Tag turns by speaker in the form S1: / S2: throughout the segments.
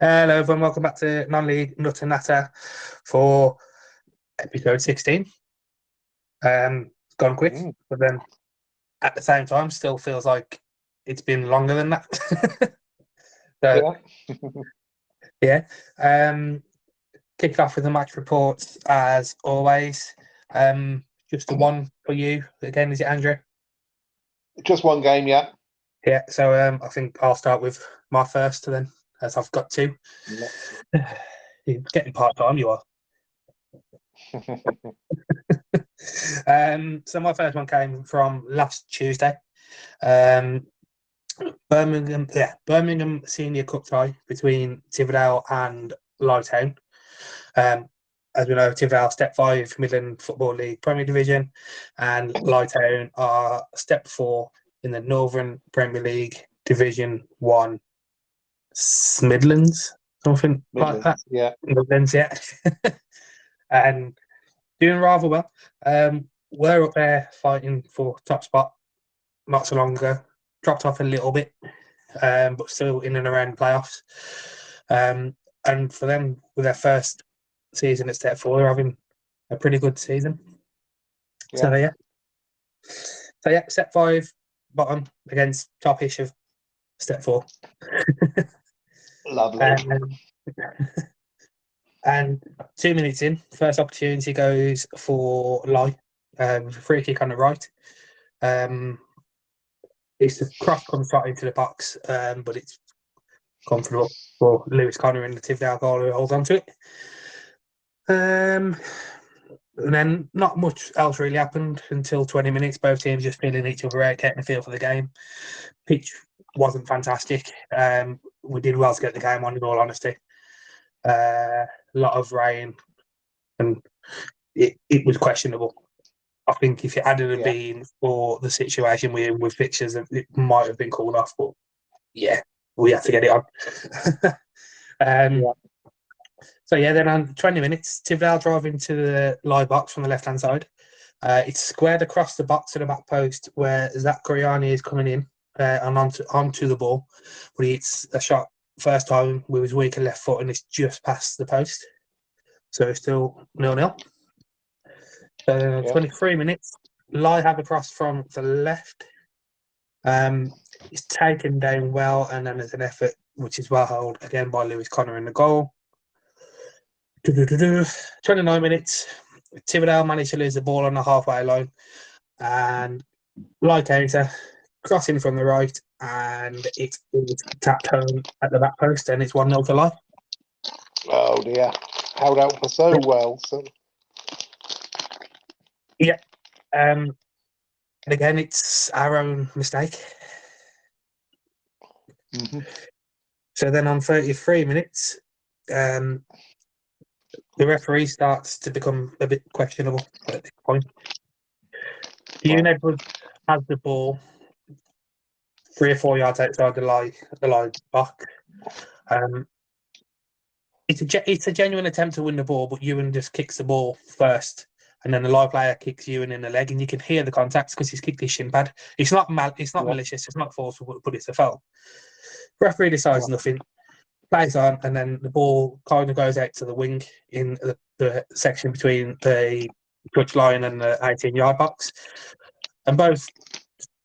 S1: Hello, everyone. Welcome back to Non-League Nutter Natter for episode 16. It's gone quick,
S2: Mm,
S1: but then at the same time, still feels like it's been longer than that. So,
S2: yeah.
S1: yeah. Kick off with the match reports as always. Just the one for you again. Is it Andrew?
S2: Just one game, yeah.
S1: Yeah. So, I think I'll start with my first then, as I've got two.
S2: Yeah.
S1: You're getting part time, you are. So my first one came from last Tuesday. Um, Birmingham Senior Cup tie between Tividale and Lye Town. Um, as we know, Tividale Step 5 Midland Football League Premier Division, and Lye Town are Step 4 in the Northern Premier League Division 1 Midlands, something like that.
S2: Midlands, yeah.
S1: Midlands, yeah. And doing rather well. We're up there fighting for top spot not so long ago. Dropped off a little bit, but still in and around playoffs. And for them, with their first season at Step 4, they're having a pretty good season.
S2: Yeah.
S1: So yeah, Step 5 bottom against top-ish of Step 4.
S2: Lovely.
S1: um, and 2 minutes in, first opportunity goes for Lye. Free kick on the right. It's the cross comes right into the box, but it's comfortable for Lewis Connor and the Tividale goal who holds on to it. And then not much else really happened until 20 minutes. Both teams just feeling each other out, getting a feel for the game. Pitch wasn't fantastic. We did well to get the game on, in all honesty. A lot of rain, and it was questionable. I think if it hadn't
S2: Yeah.
S1: been for the situation we're in with fixtures, it might have been called off. But yeah, we had to get it on. um,
S2: Yeah.
S1: So yeah, then on 20 minutes, Tividale drive into the Lye box from the left-hand side. It's squared across the box to the back post where Zach Coriani is coming in and onto the ball. But it's a shot first time with his weaker left foot and it's just past the post. So it's still 0-0. 23 minutes, Lye have a cross from the left. It's taken down well, and then there's an effort which is well held again by Lewis Connor in the goal. 29 minutes, Tividale managed to lose the ball on the halfway line, and Lye counter, crossing from the right, and it is tapped home at the back post, and it's 1-0 to Lye.
S2: Oh dear. Held out for so well. So
S1: Yeah. And again, it's our own mistake. So then on 33 minutes, the referee starts to become a bit questionable at this point. Ewan Edwards has the ball 3 or 4 yards outside the Lye box. It's a genuine attempt to win the ball, but Ewan just kicks the ball first, and then the Lye player kicks Ewan in the leg, and you can hear the contacts because he's kicked his shin pad. It's not
S2: yeah.
S1: malicious, it's not forceful, but it's a foul. Referee decides nothing, plays on, and then the ball kind of goes out to the wing in the section between the touch line and the 18-yard box, and both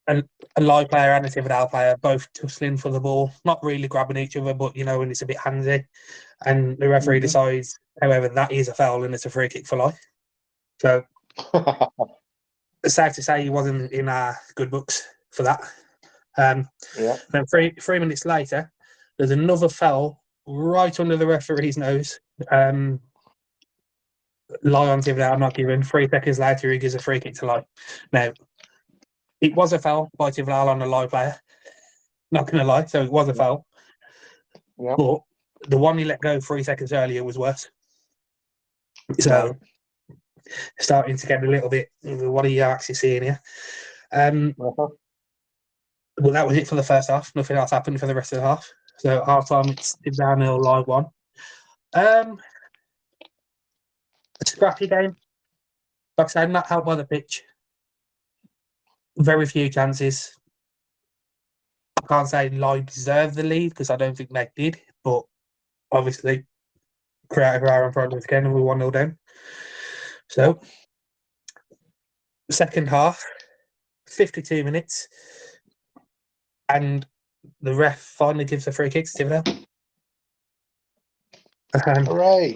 S1: a Lye player and a Tividale player both tussling for the ball, not really grabbing each other, but when it's a bit handsy. And the referee decides, however, that is a foul and it's a free kick for Lye. So it's safe to say he wasn't in our good books for that. Then 3 minutes later, there's another foul right under the referee's nose. Lye on Tividale not given. 3 seconds later, he gives a free kick to Lye. Now, it was a foul by Tividale on a Lye player. Not going to lie, so it was a foul.
S2: Yeah.
S1: But the one he let go 3 seconds earlier was worse. So starting to get a little bit, what are you actually seeing here? Well, that was it for the first half. Nothing else happened for the rest of the half. So half time, it's down 0 Lye 1. A scrappy game. Like I said, not helped by the pitch. Very few chances. I can't say Lye deserved the lead because I don't think they did, but obviously creative our own problems again, and we 1-0 down. So, second half, 52 minutes, and the ref finally gives a free kick to Tividale.
S2: Hooray!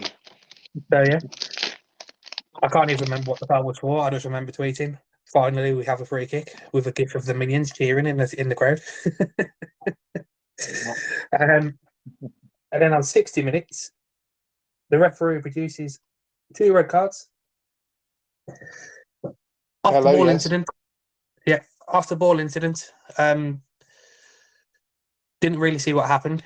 S1: So yeah, I can't even remember what the foul was for. I just remember tweeting, "Finally, we have a free kick," with a gif of the minions cheering in the crowd. And then on 60 minutes, the referee produces 2 red cards. Off the ball incident. Yeah, off the ball incident. Didn't really see what happened.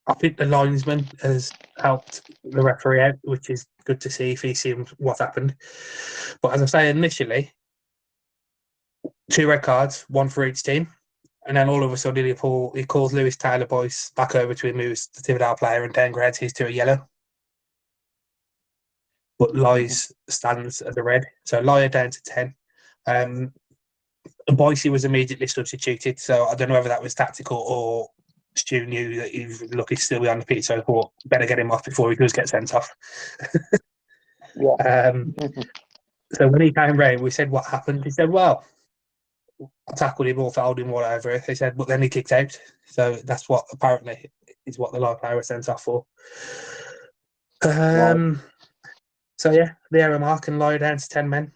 S1: I think the linesman has helped the referee out, which is good to see if he's seen what happened. But as I say, initially, 2 red cards, 1 for each team. And then all of a sudden, he calls Lewis Taylor Boyce back over to him, who's the Tividale player, and downgrades his to a yellow. But Lye's stands as a red. So Lye down to 10. Boyce was immediately substituted. So I don't know whether that was tactical or Stu knew that he was lucky still be on the pitch, so I thought better get him off before he does get sent off. So when he came round, we said, "What happened?" He said, "Well, I tackled him or fouled him, whatever." He said, "But then he kicked out." So that's what apparently is what the Lye player was sent off for. So yeah, the error mark and Lye down to 10 men.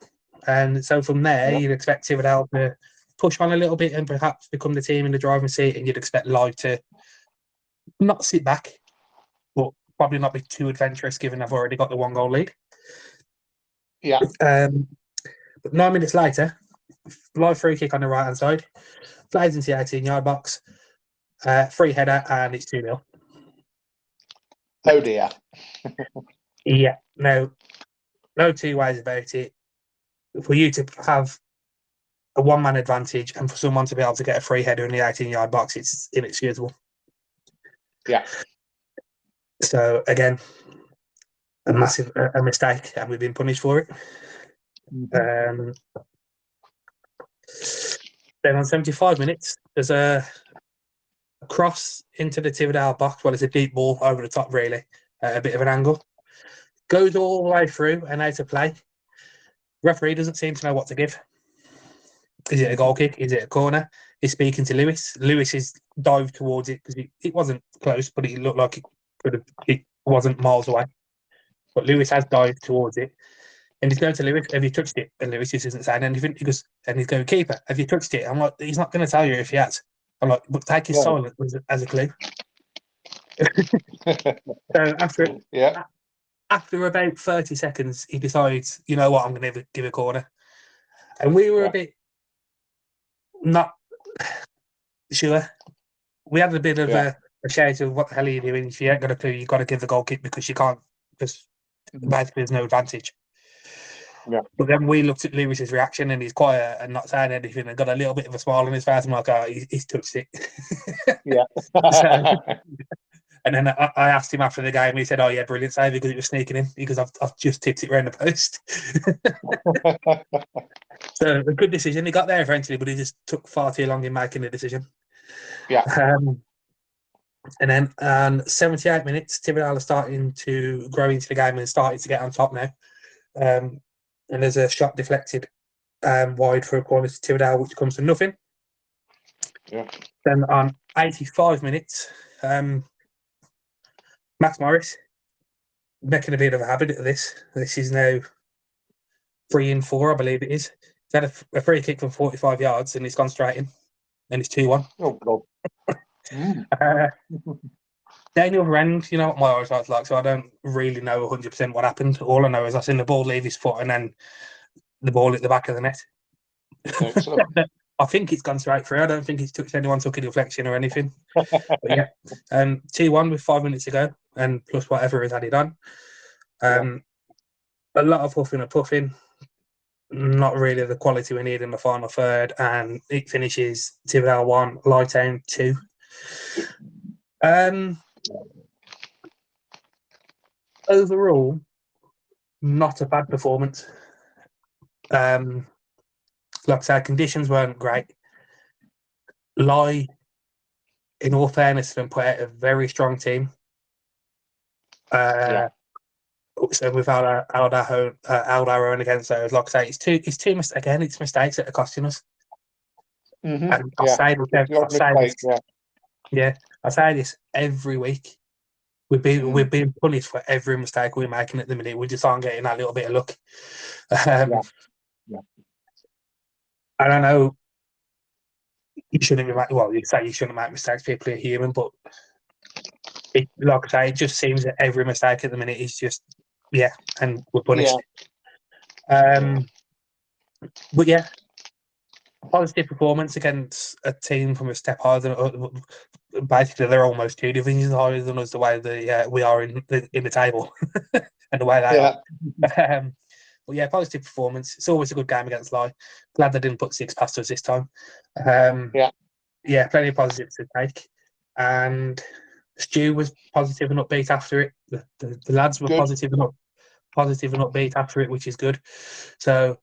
S1: And so from there, you'd expect Tividale to push on a little bit and perhaps become the team in the driving seat, and you'd expect Lye to not sit back, but probably not be too adventurous given I've already got the 1-goal lead.
S2: Yeah.
S1: But 9 minutes later, Lye free kick on the right hand side, flies into the 18-yard box, free header, and it's 2-0.
S2: Oh dear.
S1: Yeah, no 2 ways about it. For you to have a 1-man advantage and for someone to be able to get a free header in the 18-yard box, it's inexcusable.
S2: Yeah.
S1: So again, a massive mistake, and we've been punished for it. Then on 75 minutes, there's a cross into the Tividale box. Well, it's a deep ball over the top, really, at a bit of an angle. Goes all the way through and out of play. Referee doesn't seem to know what to give. Is it a goal kick? Is it a corner? He's speaking to Lewis. Lewis is dived towards it because it wasn't close, but it looked like it wasn't miles away. But Lewis has dived towards it. And he's going to Lewis, "Have you touched it?" And Lewis just isn't saying anything. He goes, and he's going, "Keeper, have you touched it?" I'm like, he's not going to tell you if he has. I'm like, but take his silence as a clue. So after about 30 seconds, he decides, "You know what, I'm going to give a corner." And we were a bit not sure. We had a bit of a shout of, "What the hell are you doing? If you ain't got a clue, you've got to give the goal kick because you can't, because basically there's no advantage."
S2: Yeah.
S1: But then we looked at Lewis's reaction, and he's quiet and not saying anything, and got a little bit of a smile on his face. I'm like, "Oh, he's touched it."
S2: Yeah.
S1: And then I asked him after the game, and he said, "Oh yeah, brilliant save," because it was sneaking in, because I've just tipped it round the post. So a good decision. He got there eventually, but he just took far too long in making the decision.
S2: Yeah.
S1: And then 78 minutes, Tividale are starting to grow into the game and starting to get on top now. And there's a shot deflected wide for a corner to Tividale, which comes to nothing.
S2: Yeah.
S1: Then on 85 minutes, Max Morris making a bit of a habit of this. This is now 3-4, I believe it is. He's had a free kick from 45 yards, and he's gone straight in, and it's 2-1.
S2: Oh God.
S1: Down the other end, you know what my eyesight's like, so I don't really know 100% what happened. All I know is I seen the ball leave his foot, and then the ball at the back of the net.
S2: Excellent.
S1: I think it's gone straight through. I don't think it's took anyone took a deflection or anything. But yeah, 2-1 with 5 minutes to go, and plus whatever is added on. A lot of huffing and puffing. Not really the quality we need in the final third, and it finishes Tividale 1, Lye Town 2. Overall, not a bad performance. Like I said, conditions weren't great. Lye in all fairness, to them, put out a very strong team. So we've held our own against those. Like I say, it's mistakes that are costing us.
S2: Mm-hmm.
S1: And I say this every week. We're being punished for every mistake we're making at the minute. We just aren't getting that little bit of luck. And I know you shouldn't make. Well, you say you shouldn't make mistakes. People are human, but like I say, it just seems that every mistake at the minute is just and we're punished. But yeah, positive performance against a team from a step higher than basically they're almost 2 divisions higher than us. The way we are in the table and the way they are. But yeah, positive performance. It's always a good game against Lye. Glad they didn't put 6 past us this time. Plenty of positives to take. And Stu was positive and upbeat after it. The lads were positive and upbeat after it, which is good. So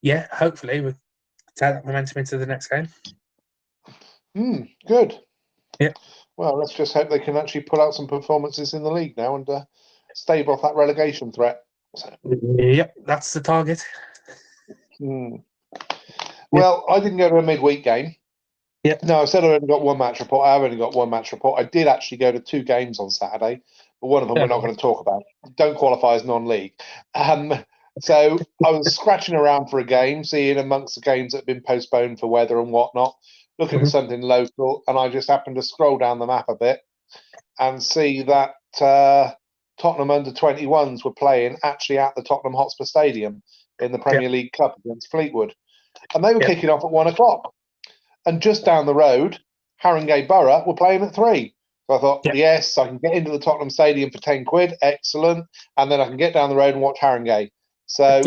S1: yeah, hopefully we take that momentum into the next game.
S2: Good.
S1: Yeah.
S2: Well, let's just hope they can actually pull out some performances in the league now and stave off that relegation threat.
S1: Yep, that's the target.
S2: Well, I didn't go to a midweek game.
S1: Yep.
S2: No, I said I only got one match report. I have only got one match report. I did actually go to 2 games on Saturday, but one of them we're not going to talk about. Don't qualify as non-league. So I was scratching around for a game, seeing amongst the games that have been postponed for weather and whatnot, looking at something local, and I just happened to scroll down the map a bit and see that Tottenham under-21s were playing actually at the Tottenham Hotspur Stadium in the Premier League Cup against Fleetwood. And they were kicking off at 1 o'clock. And just down the road, Haringey Borough were playing at 3. So I thought, yes, I can get into the Tottenham Stadium for 10 quid. Excellent. And then I can get down the road and watch Haringey. So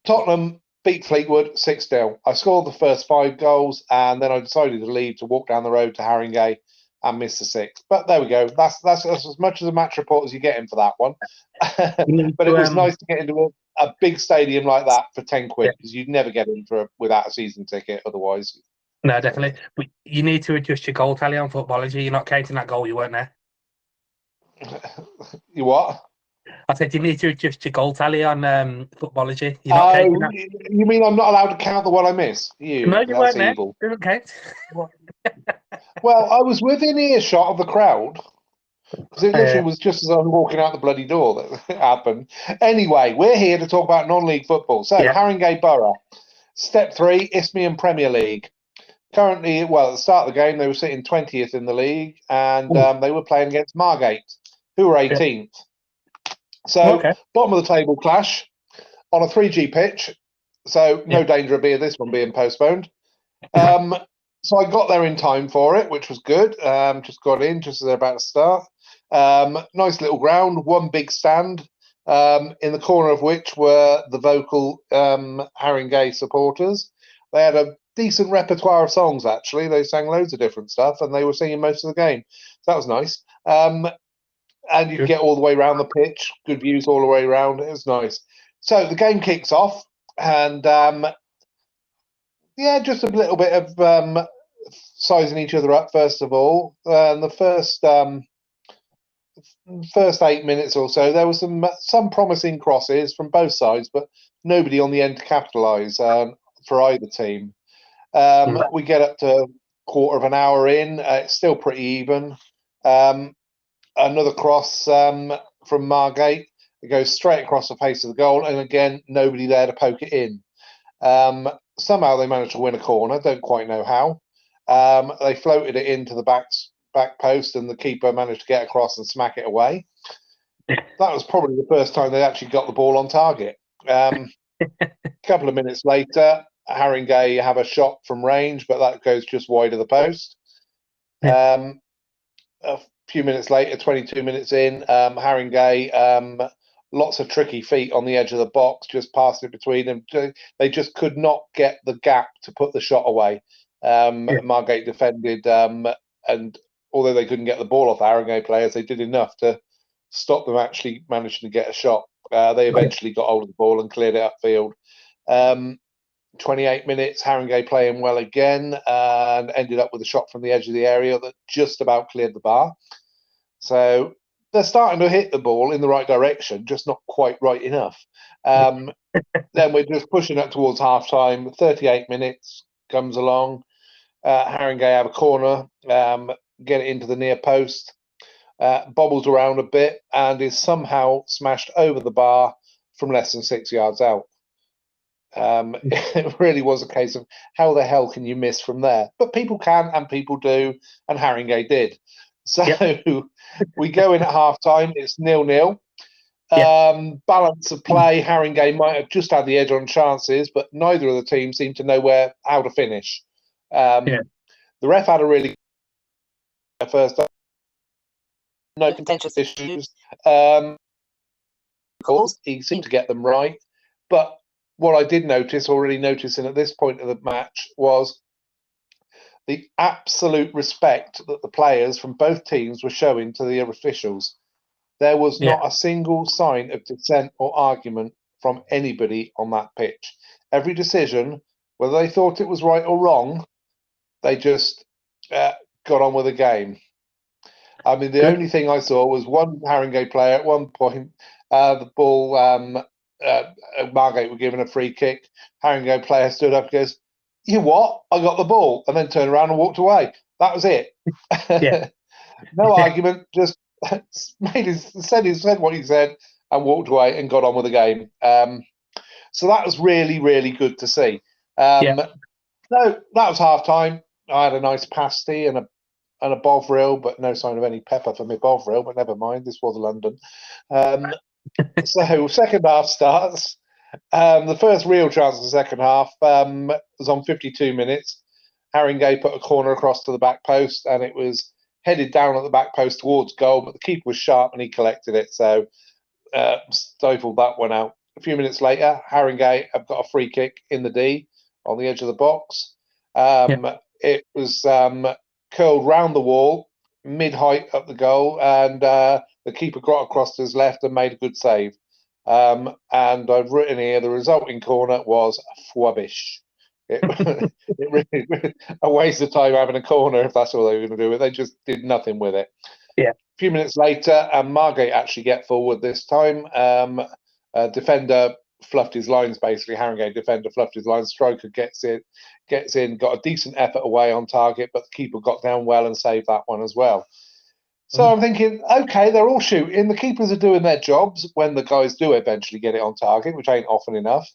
S2: Tottenham beat Fleetwood 6-0. I scored the first 5 goals, and then I decided to leave to walk down the road to Haringey and miss the 6th. But there we go. That's as much as a match report as you get in for that one. But it was nice to get into a big stadium like that for 10 quid, because you'd never get in without a season ticket otherwise.
S1: No, definitely. But you need to adjust your goal tally on Footballogy. You're not counting that goal, you weren't there.
S2: You what?
S1: I said you need to adjust your goal tally on Footballogy. You're not counting that.
S2: You mean I'm not allowed to count the one I miss?
S1: No, you weren't evil. There. Doesn't count.
S2: Well, I was within earshot of the crowd. Because it literally was just as I was walking out the bloody door that it happened. Anyway, we're here to talk about non-league football. So, Haringey Borough, Step 3, Isthmian Premier League. Currently, well, at the start of the game, they were sitting 20th in the league, and they were playing against Margate, who were 18th. So, bottom of the table clash on a 3G pitch. So, no danger of this one being postponed. So I got there in time for it, which was good. Just got in just as they're about to start. Nice little ground, one big stand, in the corner of which were the vocal Haringey supporters. They had a decent repertoire of songs, actually. They sang loads of different stuff, and they were singing most of the game. So that was nice. And you could get all the way around the pitch, good views all the way around. It was nice. So the game kicks off, and just a little bit of sizing each other up, first of all. The first 8 minutes or so, there was some promising crosses from both sides, but nobody on the end to capitalise for either team. We get up to quarter of an hour in, it's still pretty even. Another cross from Margate. It goes straight across the face of the goal, and again, nobody there to poke it in. Somehow they managed to win a corner, don't quite know how. They floated it into the back post, and the keeper managed to get across and smack it away. That was probably the first time they actually got the ball on target. A couple of minutes later, Haringey have a shot from range, but that goes just wide of the post. A few minutes later, 22 minutes in, Haringey, lots of tricky feet on the edge of the box, just passed it between them. They just could not get the gap to put the shot away. Margate defended, and although they couldn't get the ball off Haringey players, they did enough to stop them actually managing to get a shot. They eventually got hold of the ball and cleared it upfield. 28 minutes, Haringey playing well again and ended up with a shot from the edge of the area that just about cleared the bar. So they're starting to hit the ball in the right direction, just not quite right enough. Then we're just pushing up towards half-time. 38 minutes comes along. Haringey have a corner, get it into the near post, bobbles around a bit and is somehow smashed over the bar from less than 6 yards out. It really was a case of how the hell can you miss from there? But people can and people do, and Haringey did. So we go in at half-time. It's 0-0. Balance of play, Haringey might have just had the edge on chances, but neither of the teams seemed to know how to finish. The ref had a really first no contentious issues. He seemed to get them right, but what I did already noticing at this point of the match, was the absolute respect that the players from both teams were showing to the officials. There was not a single sign of dissent or argument from anybody on that pitch. Every decision, whether they thought it was right or wrong, they just got on with the game. I mean, the only thing I saw was one Haringey player at one point, the ball, Margate were given a free kick. Haringey player stood up and goes, "You what? I got the ball," and then turned around and walked away. That was it. No argument, just said what he said and walked away and got on with the game. So that was really, really good to see. So that was half time. I had a nice pasty and a bovril, but no sign of any pepper for my bovril, but never mind, this was London. So second half starts. The first real chance of the second half was on 52 minutes. Haringey put a corner across to the back post, and it was headed down at the back post towards goal, but the keeper was sharp and he collected it, so stifled that one out. A few minutes later, Haringey have got a free kick in the D on the edge of the box. It was curled round the wall, mid-height up the goal, and the keeper got across to his left and made a good save. And I've written here, the resulting corner was fwabbish. It really a waste of time having a corner if that's all they were going to do with it. They just did nothing with it. A few minutes later, Margate actually get forward this time. Defender fluffed his lines, basically. Haringey defender fluffed his lines. Striker gets in, got a decent effort away on target, but the keeper got down well and saved that one as well. So I'm thinking, okay, they're all shooting. The keepers are doing their jobs when the guys do eventually get it on target, which ain't often enough.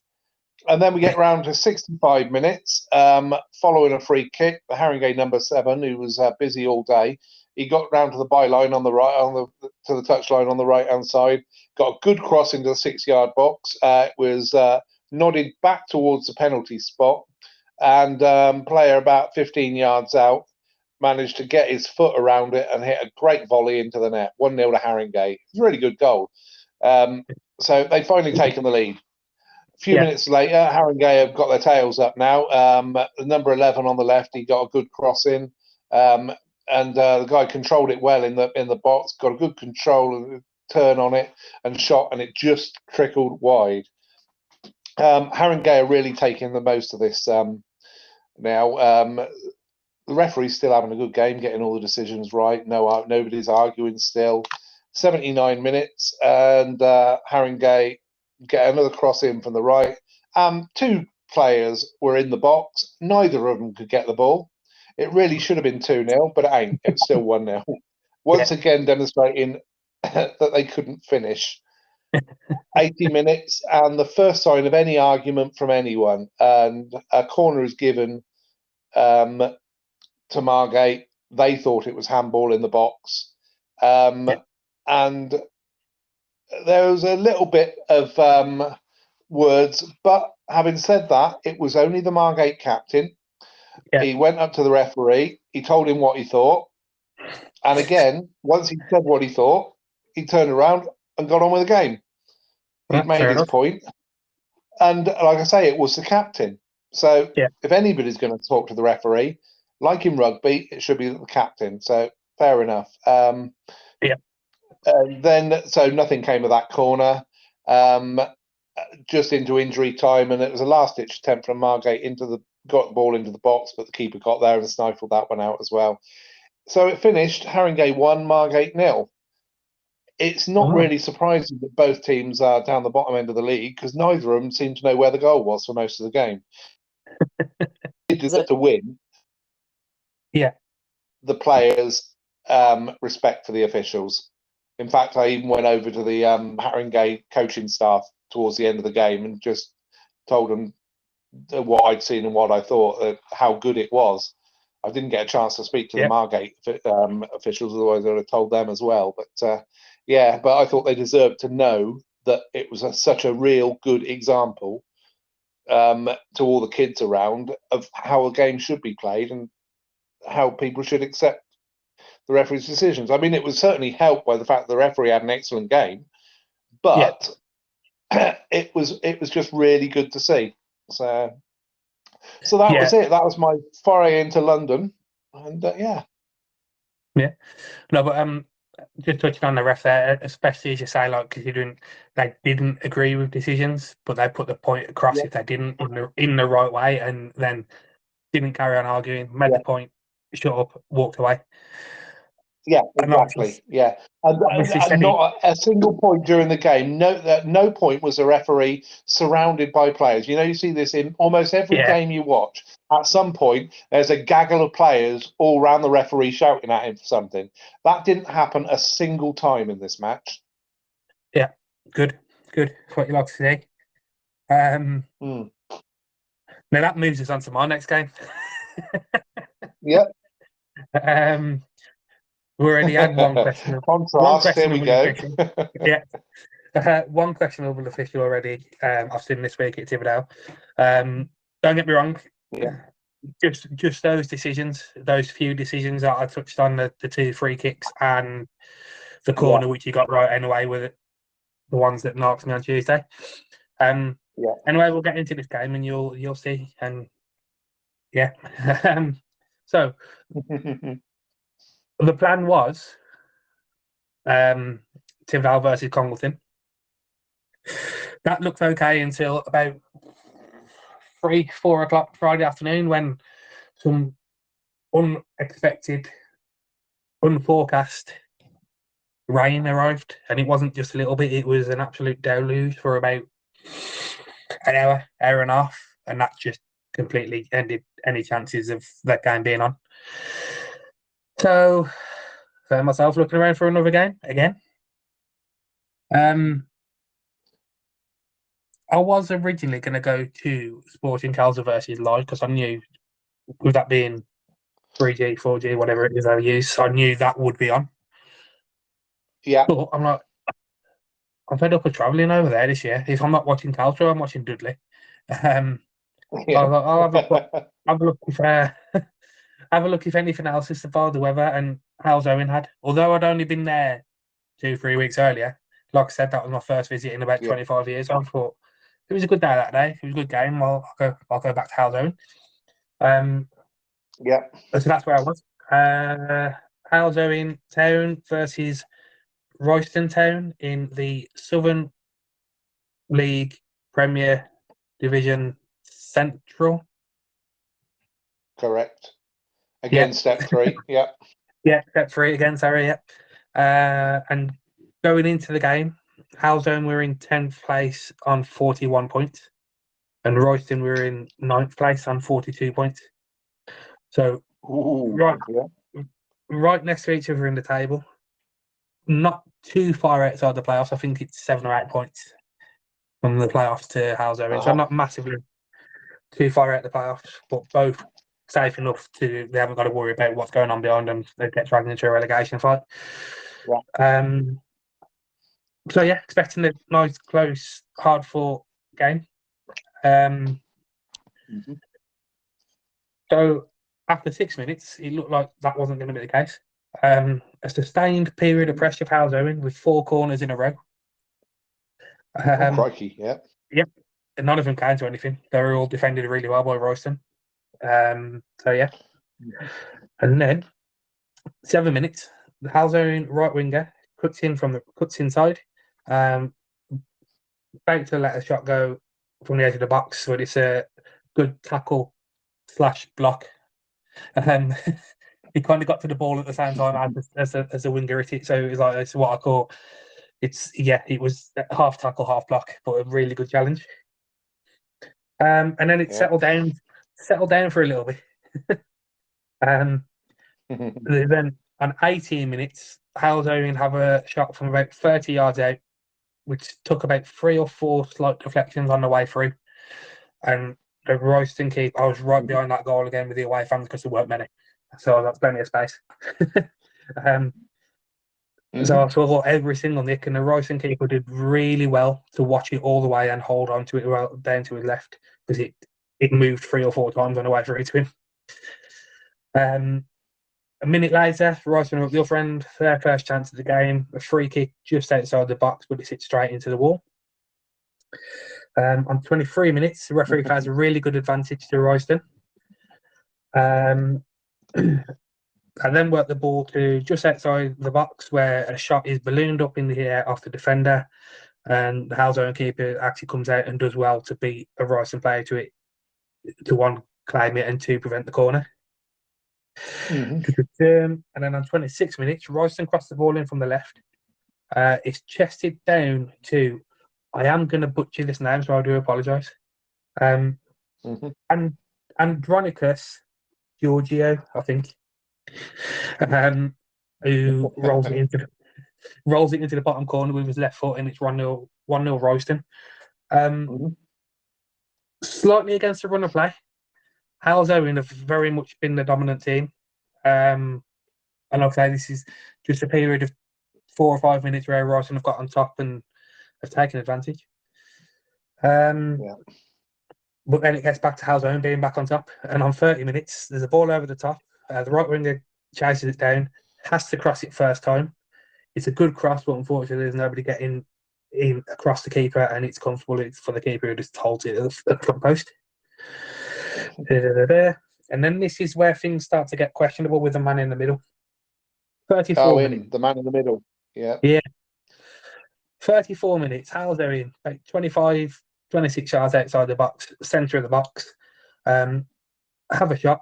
S2: And then we get round to 65 minutes, following a free kick. The Haringey number 7, who was busy all day, he got round to the byline on the right, to the touchline on the right-hand side. Got a good cross into the 6-yard box. It was nodded back towards the penalty spot, and player about 15 yards out managed to get his foot around it and hit a great volley into the net. 1-0 to Haringey. It was a really good goal. So they've finally taken the lead. A few minutes later, Haringey have got their tails up now. The number 11 on the left, he got a good cross in, and the guy controlled it well in the box. Got a good control turn on it and shot, and it just trickled wide. Haringey are really taking the most of this now. The referee's still having a good game, getting all the decisions right. Nobody's arguing still. 79 minutes, and Haringey get another cross in from the right. 2 players were in the box. Neither of them could get the ball. It really should have been 2-0, but it ain't. It's still 1-0. Once again, demonstrating that they couldn't finish. 80 minutes, and the first sign of any argument from anyone. And a corner is given to Margate. They thought it was handball in the box. And there was a little bit of words, but having said that, it was only the Margate captain. He went up to the referee, he told him what he thought, and again, once he said what he thought, he turned around and got on with the game. He'd made his point, and like I say, it was the captain. So if anybody's going to talk to the referee, like in rugby, it should be the captain. So fair enough. Then, so nothing came of that corner. just into injury time, and it was a last-ditch attempt from Margate got the ball into the box, but the keeper got there and stifled that one out as well. So it finished Haringey 1, Margate 0. It's not really surprising that both teams are down the bottom end of the league because neither of them seemed to know where the goal was for most of the game. They deserve to win.
S1: Yeah.
S2: The players respect for the officials. In fact, I even went over to the Haringey coaching staff towards the end of the game and just told them what I'd seen and what I thought, how good it was. I didn't get a chance to speak to the Margate officials, otherwise I would have told them as well. But but I thought they deserved to know that it was such a real good example to all the kids around of how a game should be played and how people should accept the referee's decisions. I mean, it was certainly helped by the fact that the referee had an excellent game, but it was just really good to see. So that was it. That was my foray into London, and
S1: No, but just touching on the ref there, especially as you say, like considering they didn't agree with decisions, but they put the point across if they didn't in the right way, and then didn't carry on arguing, made the point, shut up, walked away.
S2: Yeah, exactly. And not a single point during the game. No point was a referee surrounded by players. You know, you see this in almost every game you watch. At some point, there's a gaggle of players all around the referee shouting at him for something. That didn't happen a single time in this match.
S1: Yeah, good. That's what you like to see. Now that moves us on to my next game. We already had one question.
S2: Here we go.
S1: One questionable official already. I've seen this week at Tividale. Don't get me wrong. Just those decisions, those few decisions that I touched on, the 2 free kicks and the corner, which you got right anyway, with the ones that knocked me on Tuesday. Anyway, we'll get into this game and you'll see. And so. The plan was Tividale versus Congleton. That looked okay until about 3-4 o'clock Friday afternoon when some unexpected, unforecast rain arrived. And it wasn't just a little bit, it was an absolute deluge for about an hour and a half. And that just completely ended any chances of that game being on. So, found myself looking around for another game again. I was originally going to go to Sporting Calza versus Lye because I knew, with that being 3G, 4G, whatever it is I use, I knew that would be on.
S2: Yeah.
S1: But I'm like, I'm fed up with travelling over there this year. If I'm not watching Calza, I'm watching Dudley. I'll have a look if have a look if anything else is survived the weather, and Halesowen had. Although I'd only been there 2-3 weeks earlier, like I said, that was my first visit in about 25 years. I thought it was a good day that day. It was a good game. I'll go back to Halesowen. So that's where I was. Halesowen Town versus Royston Town in the Southern League Premier Division Central.
S2: Correct. Again, step 3.
S1: Step 3 again, sorry, and going into the game, Halesowen were in 10th place on 41 points, and Royston were in 9th place on 42 points. So, right next to each other in the table, not too far outside the playoffs. I think it's 7 or 8 points from the playoffs to Halesowen, so not massively too far out the playoffs, but both safe enough to they haven't got to worry about what's going on behind them. They get dragged into a relegation fight. So expecting a nice, close, hard-fought game. So after 6 minutes, it looked like that wasn't going to be the case. A sustained period of pressure for Halesowen with 4 corners in a row.
S2: Crikey,
S1: Yep. And none of them came to anything. They were all defended really well by Royston. And then 7 minutes, the Halesowen right winger cuts inside. about to let a shot go from the edge of the box, but it's a good tackle / block. He kind of got to the ball at the same time as a winger hit it, so it was like it's what I call it was half tackle, half block, but a really good challenge. And then it settled down for a little bit. Then on 18 minutes, Halesowen have a shot from about 30 yards out, which took about 3 or 4 slight deflections on the way through. And the Royston keeper, I was right behind that goal again with the away fans because there weren't many. So that's plenty of space. So I saw every single nick, and the Royston keeper did really well to watch it all the way and hold on to it down to his left, because it moved 3 or 4 times on the way through to him. A minute later, Royston up the other end, their first chance of the game, a free kick just outside the box, but it hit straight into the wall. On 23 minutes, the referee has a really good advantage to Royston. And then work the ball to just outside the box, where a shot is ballooned up in the air off the defender, and the Halesowen keeper actually comes out and does well to beat a Royston player to one, claim it, and 2, prevent the corner. And then on 26 minutes, Royston crossed the ball in from the left. It's chested down to, I am going to butcher this name, so I do apologise. And Andronicus Giorgio, I think, who rolls it into the bottom corner with his left foot, and it's 1-0 Royston. Slightly against the run of play, Halesowen have very much been the dominant team. And okay, this is just a period of 4 or 5 minutes where Royston have got on top and have taken advantage. But then it gets back to Halesowen being back on top, and on 30 minutes, there's a ball over the top. The right winger chases it down, has to cross it first time. It's a good cross, but unfortunately, there's nobody getting in across the keeper, and it's comfortable for the keeper who just holds it at the front post. And then this is where things start to get questionable with the man in the middle. 34 minutes.
S2: The man in the middle. Yeah.
S1: 34 minutes. Halesowen, like 25, 26 yards outside the box, centre of the box. Have a shot.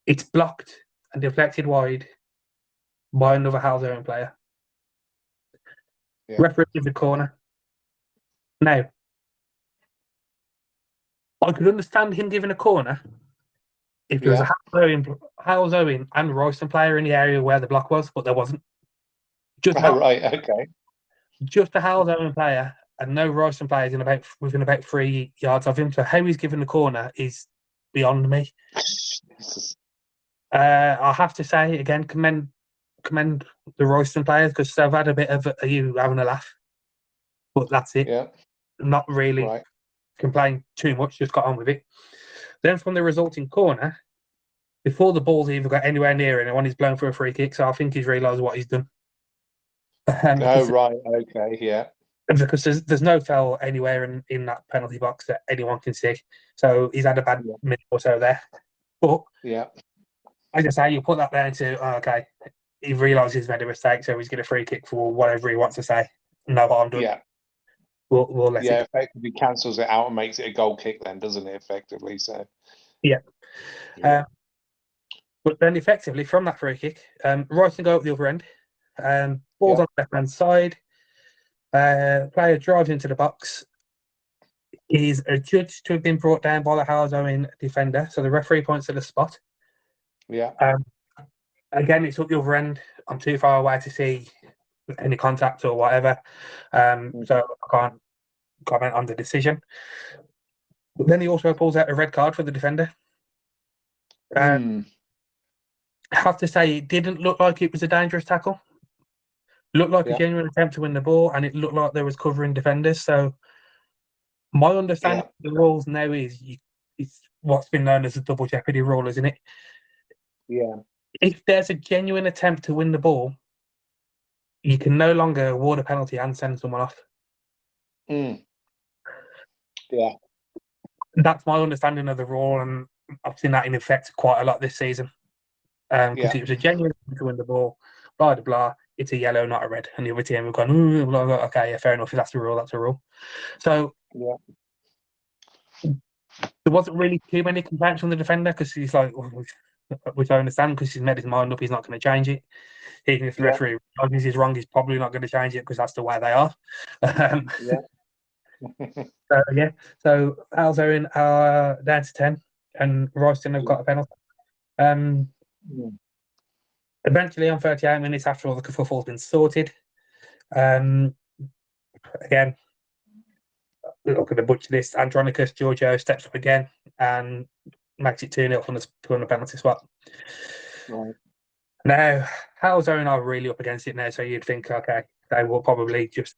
S1: It's blocked and deflected wide by another Halesowen player. Referee gives the corner. Now, I could understand him giving a corner if there was a Halesowen and Royston player in the area where the block was, but there wasn't. Just a Halesowen player and no Royston players within about 3 yards of him. So how he's given the corner is beyond me. I have to say again, commend the Royston players, because they've had a bit of you having a laugh, but that's it. Not really complain too much, just got on with it. Then from the resulting corner, before the ball's even got anywhere near anyone, he's blown for a free kick. So I think he's realised what he's done. Because there's no foul anywhere in that penalty box that anyone can see. So he's had a bad minute or so there. But I just say you put that there into okay, he realises he's made a mistake, so he's getting a free kick for whatever he wants to say. No harm done. We'll let it.
S2: Effectively cancels it out and makes it a goal kick then, doesn't it, effectively? So
S1: but then effectively from that free kick, Royston go up the other end. Ball's on the left hand side. Player drives into the box. He's adjudged to have been brought down by the Halesowen defender, so the referee points to the spot. Again, it's up the other end. I'm too far away to see any contact or whatever, so I can't comment on the decision. But then he also pulls out a red card for the defender. I have to say, it didn't look like it was a dangerous tackle. Looked like a genuine attempt to win the ball, and it looked like there was covering defenders. So my understanding of the rules now is it's what's been known as a double jeopardy rule, isn't it? If there's a genuine attempt to win the ball, you can no longer award a penalty and send someone off. That's my understanding of the rule, and I've seen that in effect quite a lot this season. Because it was a genuine attempt to win the ball, blah, blah, blah. it's a yellow, not a red. And the other team have gone, "Ooh, blah, blah, okay, yeah, fair enough. If that's the rule, that's a rule." So
S2: Yeah.
S1: there wasn't really too many complaints from the defender because he's like, which I understand because he's made his mind up, he's not going to change it. Even if the referee realizes he's wrong, he's probably not going to change it because that's the way they are. So Halesowen are down to 10 and Royston have got a penalty. Eventually, on 38 minutes after all the kerfuffle's been sorted, again, look at the butcher list. Andronicus Giorgio steps up again and makes it 2-0 from the penalty spot.
S2: Right.
S1: Now, Halesowen are really up against it now, so you'd think, okay, they will probably just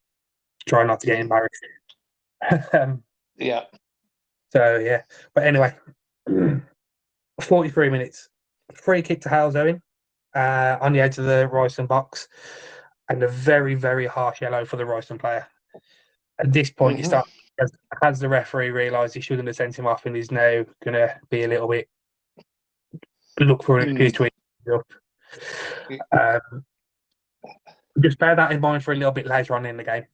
S1: try not to get embarrassed.
S2: Yeah.
S1: So, yeah. But anyway, 43 minutes. Free kick to Halesowen on the edge of the Royston box, and a very, very harsh yellow for the Royston player. At this point, you start, has the referee realised he shouldn't have sent him off and he's now going to be a little bit, look for an excuse to eat up. Just bear that in mind for a little bit later on in the game.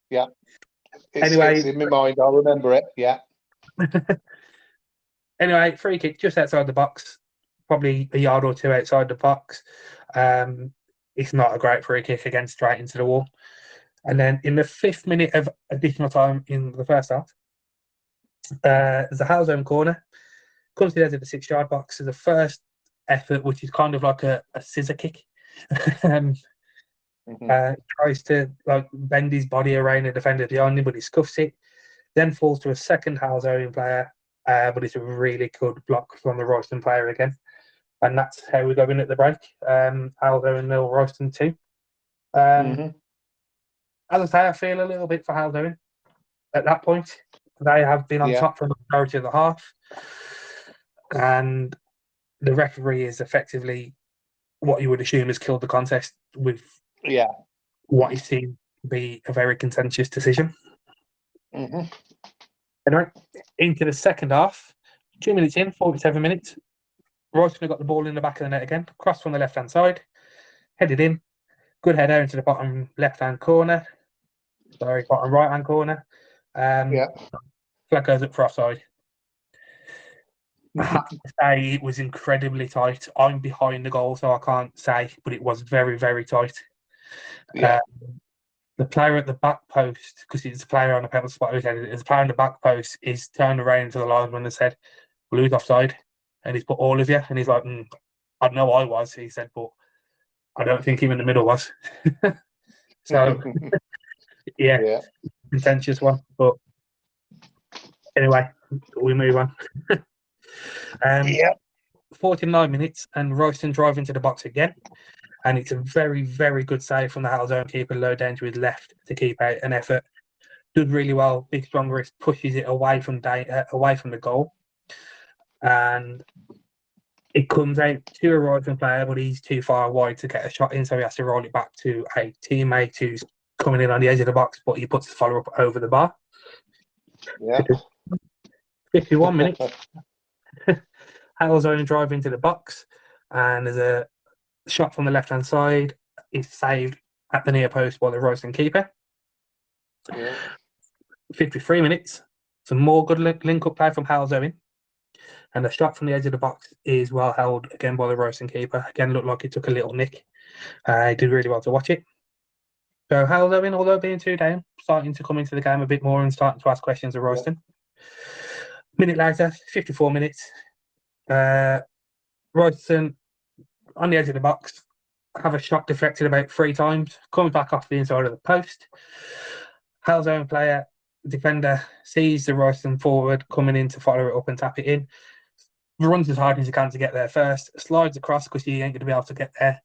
S2: Yeah.
S1: Anyway,
S2: it's in my mind. I'll remember it. Yeah.
S1: Anyway, free kick just outside the box, probably a yard or two outside the box. It's not a great free kick, again, straight into the wall. And then in the 5th minute of additional time in the first half, there's a Halesowen corner. Comes to the edge of the 6-yard box. There's a first effort, which is kind of like a scissor kick. Tries to like bend his body around the defender behind him, but he scuffs it. Then falls to a second Halesowen player, but it's a really good block from the Royston player again. And that's how we go in at the break. Halesowen 0, Royston 2. As I say, I feel a little bit for Halesowen at that point. They have been on top for the majority of the half. And the referee is effectively what you would assume has killed the contest with what is seen to be a very contentious decision. Anyway, into the second half, 2 minutes in, 47 minutes. Royston have got the ball in the back of the net again, cross from the left-hand side, headed in, good header into the bottom right-hand corner. Flag goes up for offside. I have to say it was incredibly tight. I'm behind the goal, so I can't say, but it was very, very tight. The player at the back post, because he's a player on the penalty spot, there's a player on the back post, is turned around to the linesman and said, "Well, who's offside?" And he's put all of you, and he's like, "I know I was," he said, "but I don't think him in the middle was." So, contentious one. But anyway, we move on. 49 minutes, and Royston drive into the box again. And it's a very, very good save from the Halesowen keeper, low down to his left to keep out an effort. Does really well. Big strong wrist, pushes it away from the goal. And it comes out to a Royston player, but he's too far wide to get a shot in, so he has to roll it back to a teammate who's coming in on the edge of the box, but he puts the follow-up over the bar. 51 minutes. Halesowen drive into the box, and there's a shot from the left-hand side. Is saved at the near post by the Royston keeper. 53 minutes. Some more good link-up play from Halesowen. And the shot from the edge of the box is well held again by the Royston keeper. Again, looked like he took a little nick. He did really well to watch it. So Halesowen, although being 2 down, starting to come into the game a bit more and starting to ask questions of Royston. Minute later, 54 minutes. Royston on the edge of the box, have a shot deflected about 3 times, comes back off the inside of the post. Halesowen player, defender, sees the Royston forward coming in to follow it up and tap it in. Runs as hard as he can to get there first, slides across because he ain't going to be able to get there.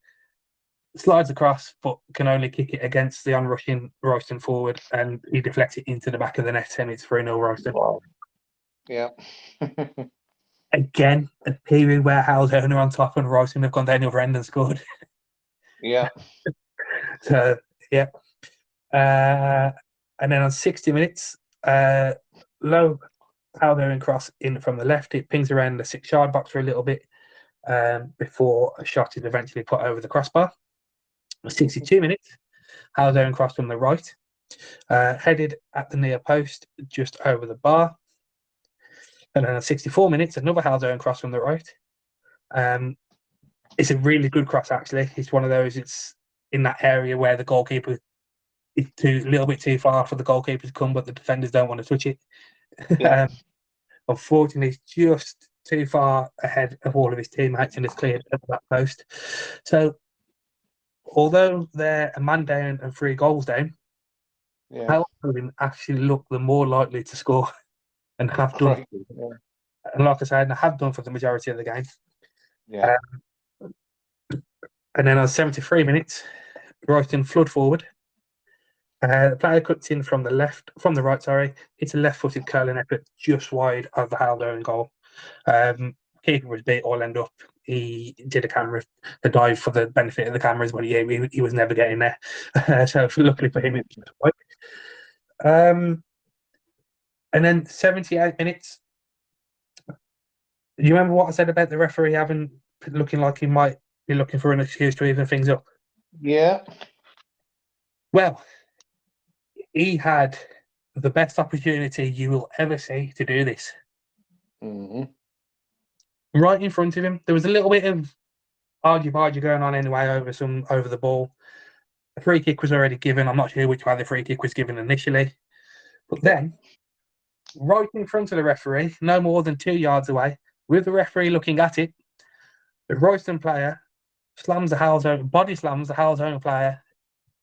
S1: Slides across, but can only kick it against the onrushing Royston forward, and he deflects it into the back of the net, and it's 3-0 Royston.
S2: Wow. Yeah.
S1: Again, a period where Halesowen are on top and Royston have gone down the other end and scored. So, yeah. And then on 60 minutes, low Halesowen cross in from the left. It pings around the 6-yard box for a little bit before a shot is eventually put over the crossbar. 62 minutes, Halesowen cross from the right, headed at the near post, just over the bar. And then at 64 minutes, another Halesowen cross from the right. It's a really good cross, actually. It's one of those, it's in that area where the goalkeeper is a little bit too far for the goalkeeper to come, but the defenders don't want to touch it.
S2: Yeah.
S1: Unfortunately, it's just too far ahead of all of his teammates and it's cleared at that post. So, although they're a man down and 3 goals down, Halesowen actually look the more likely to score and have done.
S2: Yeah.
S1: And like I said, I have done for the majority of the game.
S2: Yeah.
S1: And then on 73 minutes, Royston flood forward. The player cuts in from the right, sorry. It's a left-footed curling effort just wide of the Halesowen goal. Keeper was beat all end up. He did a dive for the benefit of the cameras, but he was never getting there. So luckily for him, it was wide. And then 78 minutes. Do you remember what I said about the referee looking like he might be looking for an excuse to even things up?
S2: Yeah.
S1: Well, he had the best opportunity you will ever see to do this.
S2: Mm-hmm.
S1: Right in front of him. There was a little bit of argy-bargy going on anyway over the ball. A free kick was already given. I'm not sure which way the free kick was given initially. But then, right in front of the referee, no more than 2 yards away, with the referee looking at it, the Royston player body slams the Halesowen player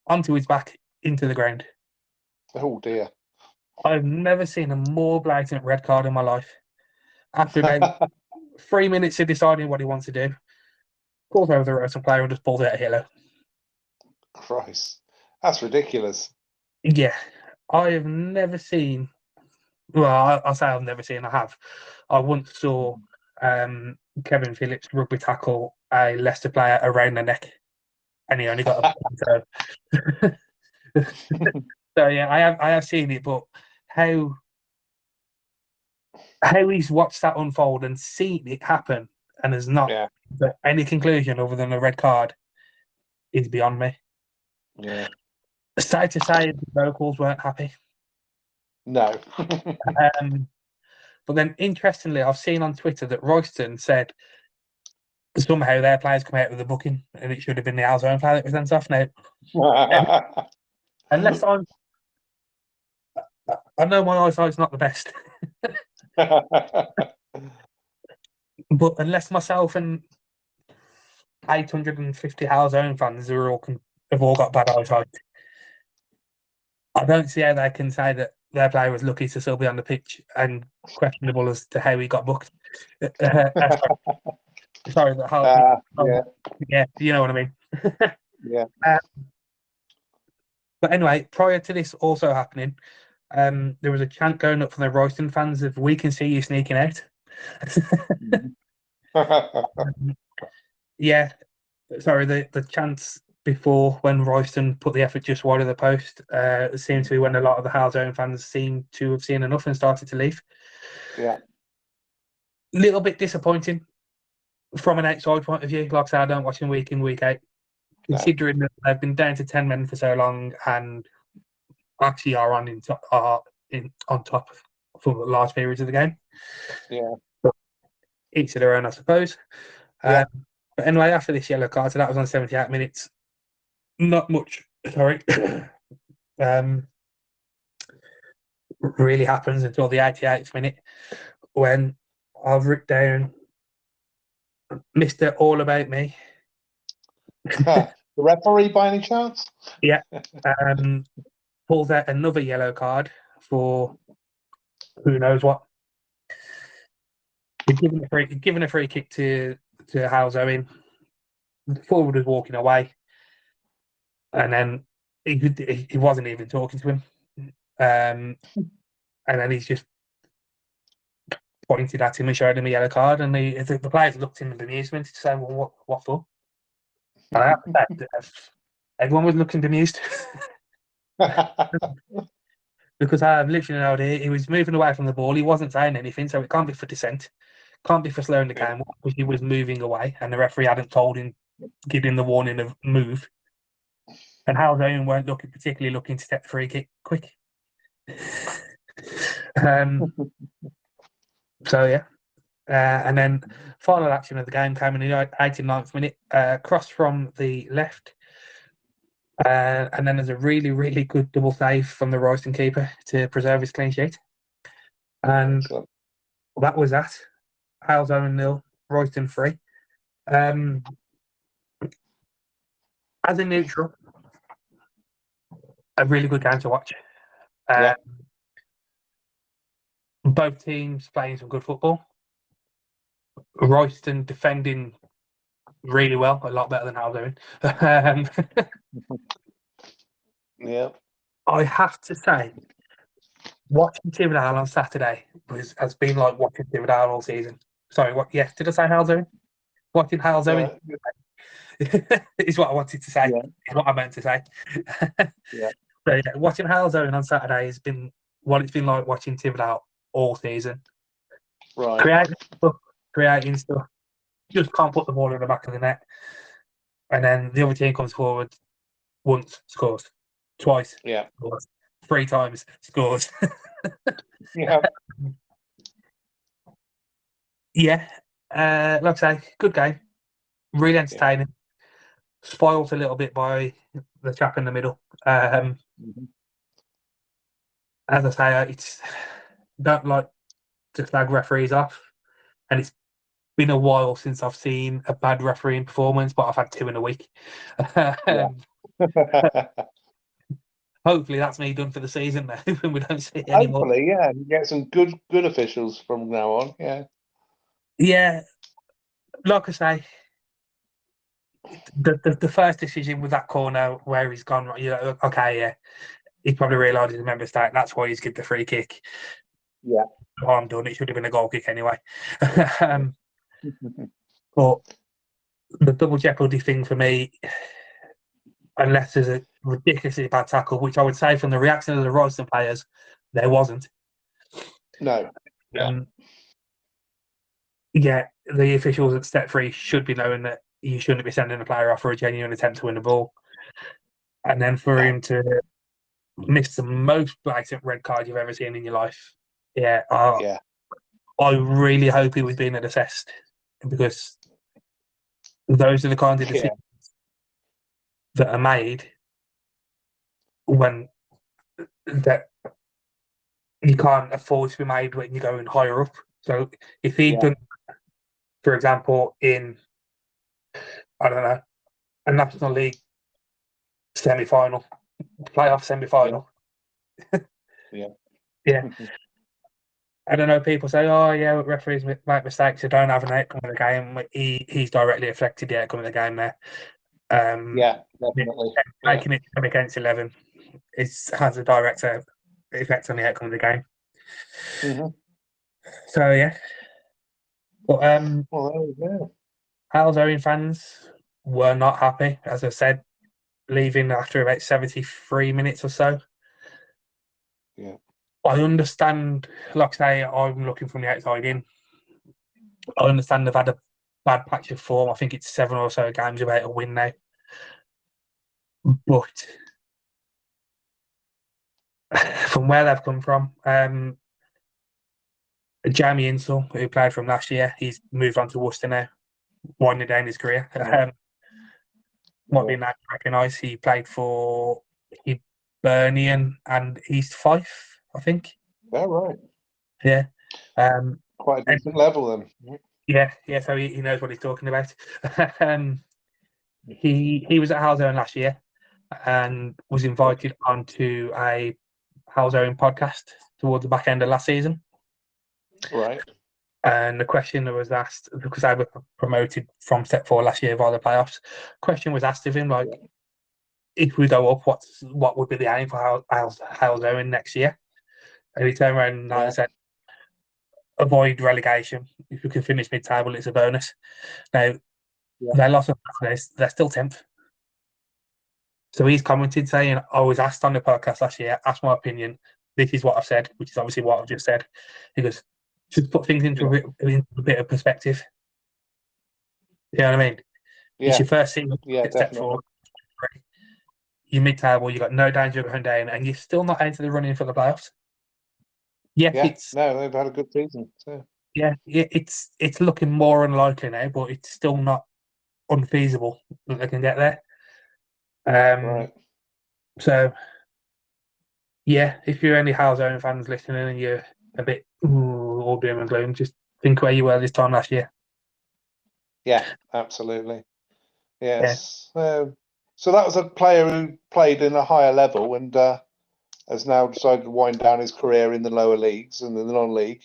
S1: onto his back into the ground.
S2: Oh dear.
S1: I've never seen a more blatant red card in my life. After about 3 minutes of deciding what he wants to do, pulls over the Royston player and just pulls out a yellow.
S2: Christ. That's ridiculous.
S1: Yeah. I have never seen, well, I'll say I've never seen, I have. I once saw Kevin Phillips rugby tackle a Leicester player around the neck, and he only got a So yeah, I have seen it, but how he's watched that unfold and seen it happen and has not any conclusion other than a red card is beyond me.
S2: Yeah.
S1: Sad to say, the locals weren't happy.
S2: No.
S1: But then, interestingly, I've seen on Twitter that Royston said somehow their players come out with a booking and it should have been the Halesowen player that was sent off. Now, unless I know my eyesight's not the best, but unless myself and 850 Halesowen fans have all got bad eyesight, I don't see how they can say that their player was lucky to still be on the pitch and questionable as to how he got booked. Sorry, yeah, you know what I mean.
S2: Yeah.
S1: But anyway, prior to this also happening, there was a chant going up from the Royston fans of "We can see you sneaking out." Yeah, sorry, the chants before when Royston put the effort just wide of the post seemed to be when a lot of the Halesowen fans seemed to have seen enough and started to leave.
S2: Yeah.
S1: Little bit disappointing from an outside point of view. Like I said, I don't watch them week in, week out. Considering that they've been down to 10 men for so long and actually are on top for large periods of the game.
S2: Yeah.
S1: But each to their own, I suppose. But anyway, after this yellow card, so that was on 78 minutes. Not much, sorry. Really happens until the 88th minute when I've written down Mr. All About Me.
S2: The referee by any chance?
S1: Yeah. Pulls out another yellow card for who knows what. He's given a free kick to Halesowen. The forward was walking away. And then he wasn't even talking to him. And then he's just pointed at him and showed him a yellow card. And the players looked in amusement to say, well, what for? And I have to say, everyone was looking amused. Because I have literally no idea. He was moving away from the ball. He wasn't saying anything, so it can't be for dissent. Can't be for slowing the game because he was moving away and the referee hadn't told him, give him the warning of move. And Halesowen weren't particularly looking to take the free kick quick. So yeah. And then final action of the game came in the 89th minute. Cross from the left. And then there's a really, really good double save from the Royston keeper to preserve his clean sheet. And
S2: Excellent.
S1: that was that. Halesowen 0, Royston 3. As a neutral, a really good game to watch. Both teams playing some good football. Royston defending really well, a lot better than Halesowen.
S2: Yeah.
S1: I have to say, watching Tividale on Saturday has been like watching Tividale all season. Sorry, what? Yes, did I say Halesowen? Watching Halesowen is what I wanted to say. Is what I meant to say.
S2: Yeah.
S1: So yeah, watching Halesowen on Saturday has been what it's been like watching Tividale all season.
S2: Right.
S1: Creating stuff. Just can't put the ball in the back of the net. And then the other team comes forward once, scores. Twice.
S2: Yeah.
S1: Scores. 3 times, scores.
S2: Yeah.
S1: Yeah. Like I say, good game. Really entertaining. Spoiled a little bit by the chap in the middle. As I say, it's don't like to slag referees off, and it's been a while since I've seen a bad refereeing performance, but I've had 2 in a week. Hopefully that's me done for the season now, and we don't see it anymore.
S2: Hopefully, yeah, you get some good officials from now on. Yeah.
S1: Yeah, like I say, the first decision with that corner where he's gone, okay, yeah, he probably realised he's a member state. That's why he's given the free kick.
S2: Yeah.
S1: Oh, I'm done. It should have been a goal kick anyway. But the double jeopardy thing for me, unless there's a ridiculously bad tackle, which I would say from the reaction of the Royston players, there wasn't.
S2: No.
S1: Yeah, the officials at step 3 should be knowing that you shouldn't be sending a player off for a genuine attempt to win the ball. And then for him to miss the most blatant red card you've ever seen in your life. Yeah. I really hope he was being assessed, because those are the kinds of decisions that are made when that you can't afford to be made when you're going higher up. So if he'd done, for example, in, I don't know, a National League semi-final, playoff semi-final. Yeah. I don't know, people say, oh, yeah, referees make mistakes, they don't have an outcome of the game. He's directly affected the outcome of the game there.
S2: Definitely.
S1: Making it come against 11 has a direct effect on the outcome of the game. So, yeah. But
S2: well, there we go.
S1: Halesowen fans were not happy, as I said, leaving after about 73 minutes or so.
S2: Yeah.
S1: I understand, like I say, I'm looking from the outside in. I understand they've had a bad patch of form. I think it's 7 or so games without a win now. But from where they've come from, Jamie Insel, who played from last year, he's moved on to Worcester now, winding down his career. Might be nice to recognise. He played for Hibernian and East Fife, I think.
S2: Oh, right.
S1: Yeah.
S2: Quite a decent level then.
S1: Yeah, so he knows what he's talking about. He was at Halesowen last year and was invited onto a Halesowen podcast towards the back end of last season.
S2: Right.
S1: And the question that was asked, because I was promoted from step 4 last year via the playoffs, question was asked of him, like, if we go up, what would be the aim for Halesowen next year? And he turned around and said, avoid relegation. If we can finish mid-table, it's a bonus. Now, they lost, they're still 10th. So he's commented saying, I was asked on the podcast last year, asked my opinion. This is what I've said, which is obviously what I've just said. He goes, just put things into a bit of perspective. You know what I mean? It's your first season, step 4. you're mid-table, you've got no danger of going down, and you're still not out of the running for the playoffs. Yes,
S2: Yeah, no, they've had a good season. So.
S1: it's looking more unlikely now, but it's still not unfeasible that they can get there.
S2: Right.
S1: So, yeah, if you're any Halesowen fans listening and you're a bit all doom and gloom, just think where you were this time last year.
S2: Yeah, absolutely. Yes. So that was a player who played in a higher level and has now decided to wind down his career in the lower leagues and in the non-league.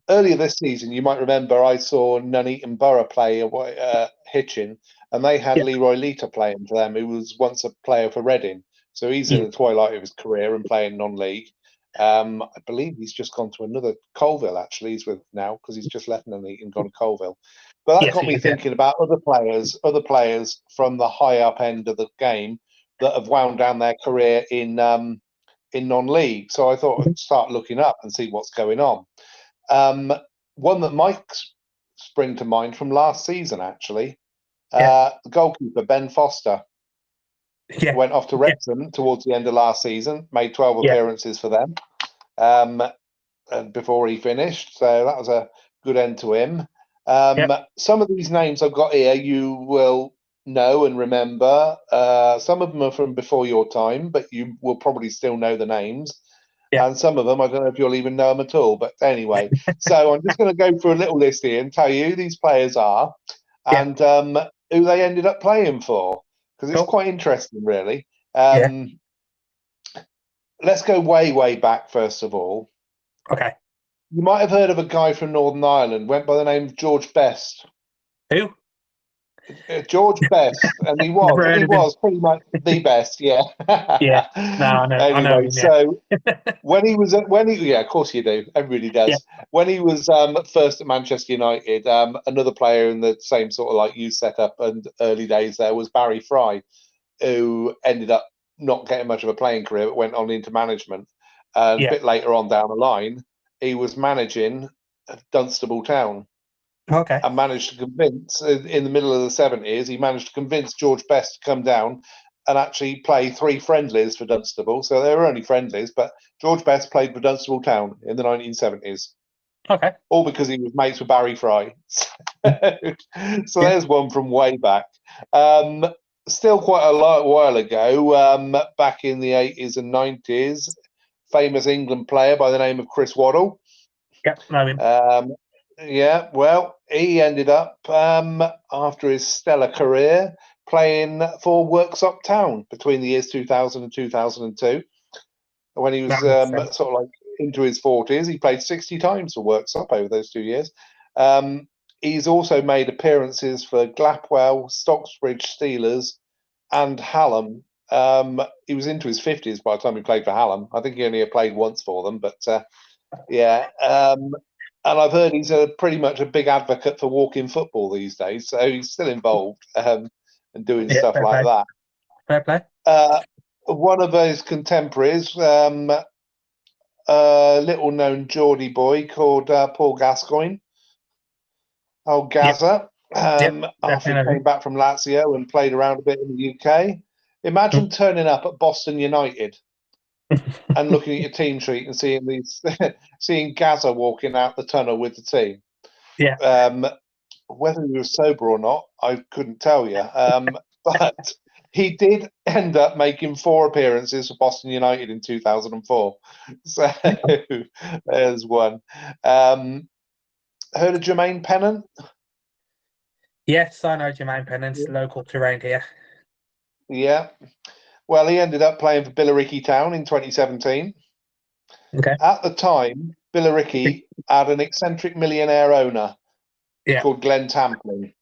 S2: Earlier this season, you might remember I saw Nuneaton Borough play Hitchin, and they had Leroy Lita playing for them, who was once a player for Reading. So he's in the twilight of his career and playing non-league. I believe he's just gone to another Colville, actually, he's with now, because he's just left Nuneaton and gone to Colville. But that got me thinking about other players from the high up end of the game that have wound down their career in non-league. So I thought I'd start looking up and see what's going on. One that might spring to mind from last season, actually. The goalkeeper, Ben Foster, went off to Wrexham towards the end of last season, made 12 appearances for them before he finished. So that was a good end to him. Some of these names I've got here, you will know and remember. Some of them are from before your time, but you will probably still know the names. And some of them, I don't know if you'll even know them at all. But anyway, so I'm just going to go through a little list here and tell you who these players are and who they ended up playing for, because it's quite interesting, really. Let's go way, way back, first of all.
S1: Okay.
S2: You might have heard of a guy from Northern Ireland, went by the name of George Best.
S1: Who?
S2: George Best, and he was pretty much the best,
S1: No, I know.
S2: Anyway,
S1: I know him,
S2: so of course you do. Everybody does. When he was first at Manchester United, another player in the same sort of like youth setup and early days there was Barry Fry, who ended up not getting much of a playing career, but went on into management. And a bit later on down the line, he was managing Dunstable Town.
S1: Okay.
S2: And managed to convince, in the middle of the 70s, he managed to convince George Best to come down and actually play 3 friendlies for Dunstable. So they were only friendlies, but George Best played for Dunstable Town in the 1970s.
S1: Okay.
S2: All because he was mates with Barry Fry. So there's one from way back. Still quite a while ago, back in the 80s and 90s, famous England player by the name of Chris Waddle.
S1: Know him.
S2: Well, he ended up, after his stellar career, playing for Worksop Town between the years 2000 and 2002. When he was sort of like into his 40s, he played 60 times for Worksop over those 2 years. He's also made appearances for Glapwell, Stocksbridge Steelers, and Hallam. He was into his 50s by the time he played for Hallam. I think he only played once for them, but and I've heard he's pretty much a big advocate for walking football these days, so he's still involved and doing stuff like that.
S1: Fair play.
S2: One of his contemporaries, little known Geordie boy called Paul Gascoigne. Old Gazza. After he came back from Lazio and played around a bit in the UK. Imagine turning up at Boston United and looking at your team sheet and seeing Gazza walking out the tunnel with the team. Whether he was sober or not, I couldn't tell you. But he did end up making 4 appearances for Boston United in 2004. So there's one. Heard of Jermaine Pennant?
S1: Yes, I know Jermaine Pennant, local to around here.
S2: Yeah. Well, he ended up playing for Billericay Town in 2017.
S1: Okay.
S2: At the time, Billericay had an eccentric millionaire owner called Glenn Tamplin,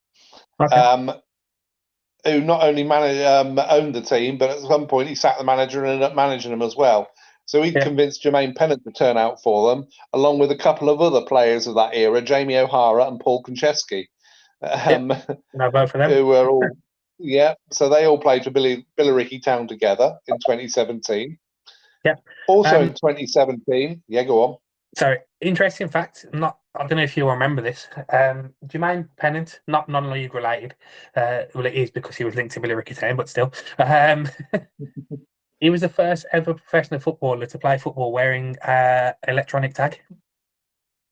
S2: who not only owned the team, but at some point he sacked the manager and ended up managing them as well. So he convinced Jermaine Pennant to turn out for them, along with a couple of other players of that era, Jamie O'Hara and Paul Konchesky.
S1: Both of them.
S2: Who were all... so they all played for Billericay Town together in 2017.
S1: Yeah.
S2: Also in 2017, go on.
S1: Sorry, Interesting fact. I don't know if you'll remember this. Jermaine Pennant, not non-league related. Well, it is because he was linked to Billericay Town, but still. Um, he was the first ever professional footballer to play football wearing electronic tag.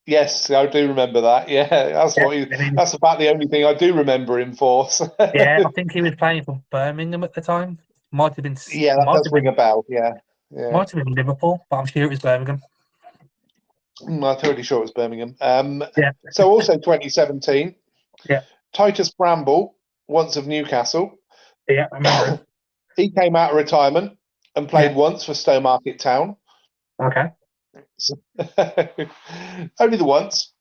S2: Yes, I do remember that. Yeah, that's about the only thing I do remember him for.
S1: Yeah, I think he was playing for Birmingham at the time. Might have been.
S2: Yeah, that does ring a bell. Yeah, yeah.
S1: Might have been Liverpool, but I'm sure it was Birmingham.
S2: I'm pretty sure it was Birmingham.
S1: Yeah.
S2: So also 2017.
S1: Yeah.
S2: Titus Bramble, once of Newcastle.
S1: Yeah, I remember.
S2: He came out of retirement and played once for Margate Town.
S1: Okay.
S2: Only the once.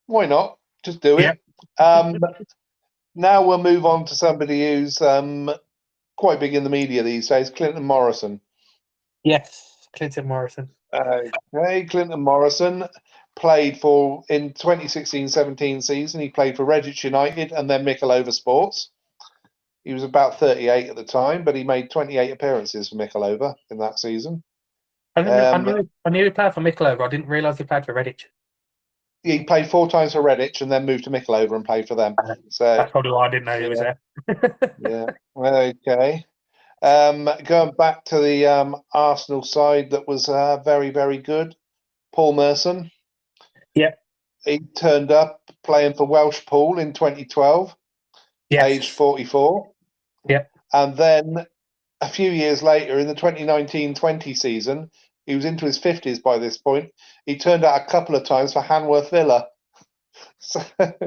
S2: Why not? Just do it.
S1: Yeah.
S2: Now we'll move on to somebody who's quite big in the media these days, Clinton Morrison.
S1: Yes, Clinton Morrison.
S2: Okay, Clinton Morrison played in 2016-17 season. He played for Redditch United and then Mickleover Sports. He was about 38 at the time, but he made 28 appearances for Mickleover in that season.
S1: I knew he played for Mickleover. I didn't realise he played for Redditch.
S2: He played 4 times for Redditch and then moved to Mickleover and played for them. So
S1: that's probably why I didn't know he was there.
S2: Yeah. Okay. Going back to the Arsenal side that was very, very good. Paul Merson.
S1: Yeah.
S2: He turned up playing for Welsh Pool in 2012, aged 44.
S1: Yeah.
S2: And then a few years later, in the 2019-20 season, he was into his 50s by this point. He turned out a couple of times for Hanworth Villa. So yeah,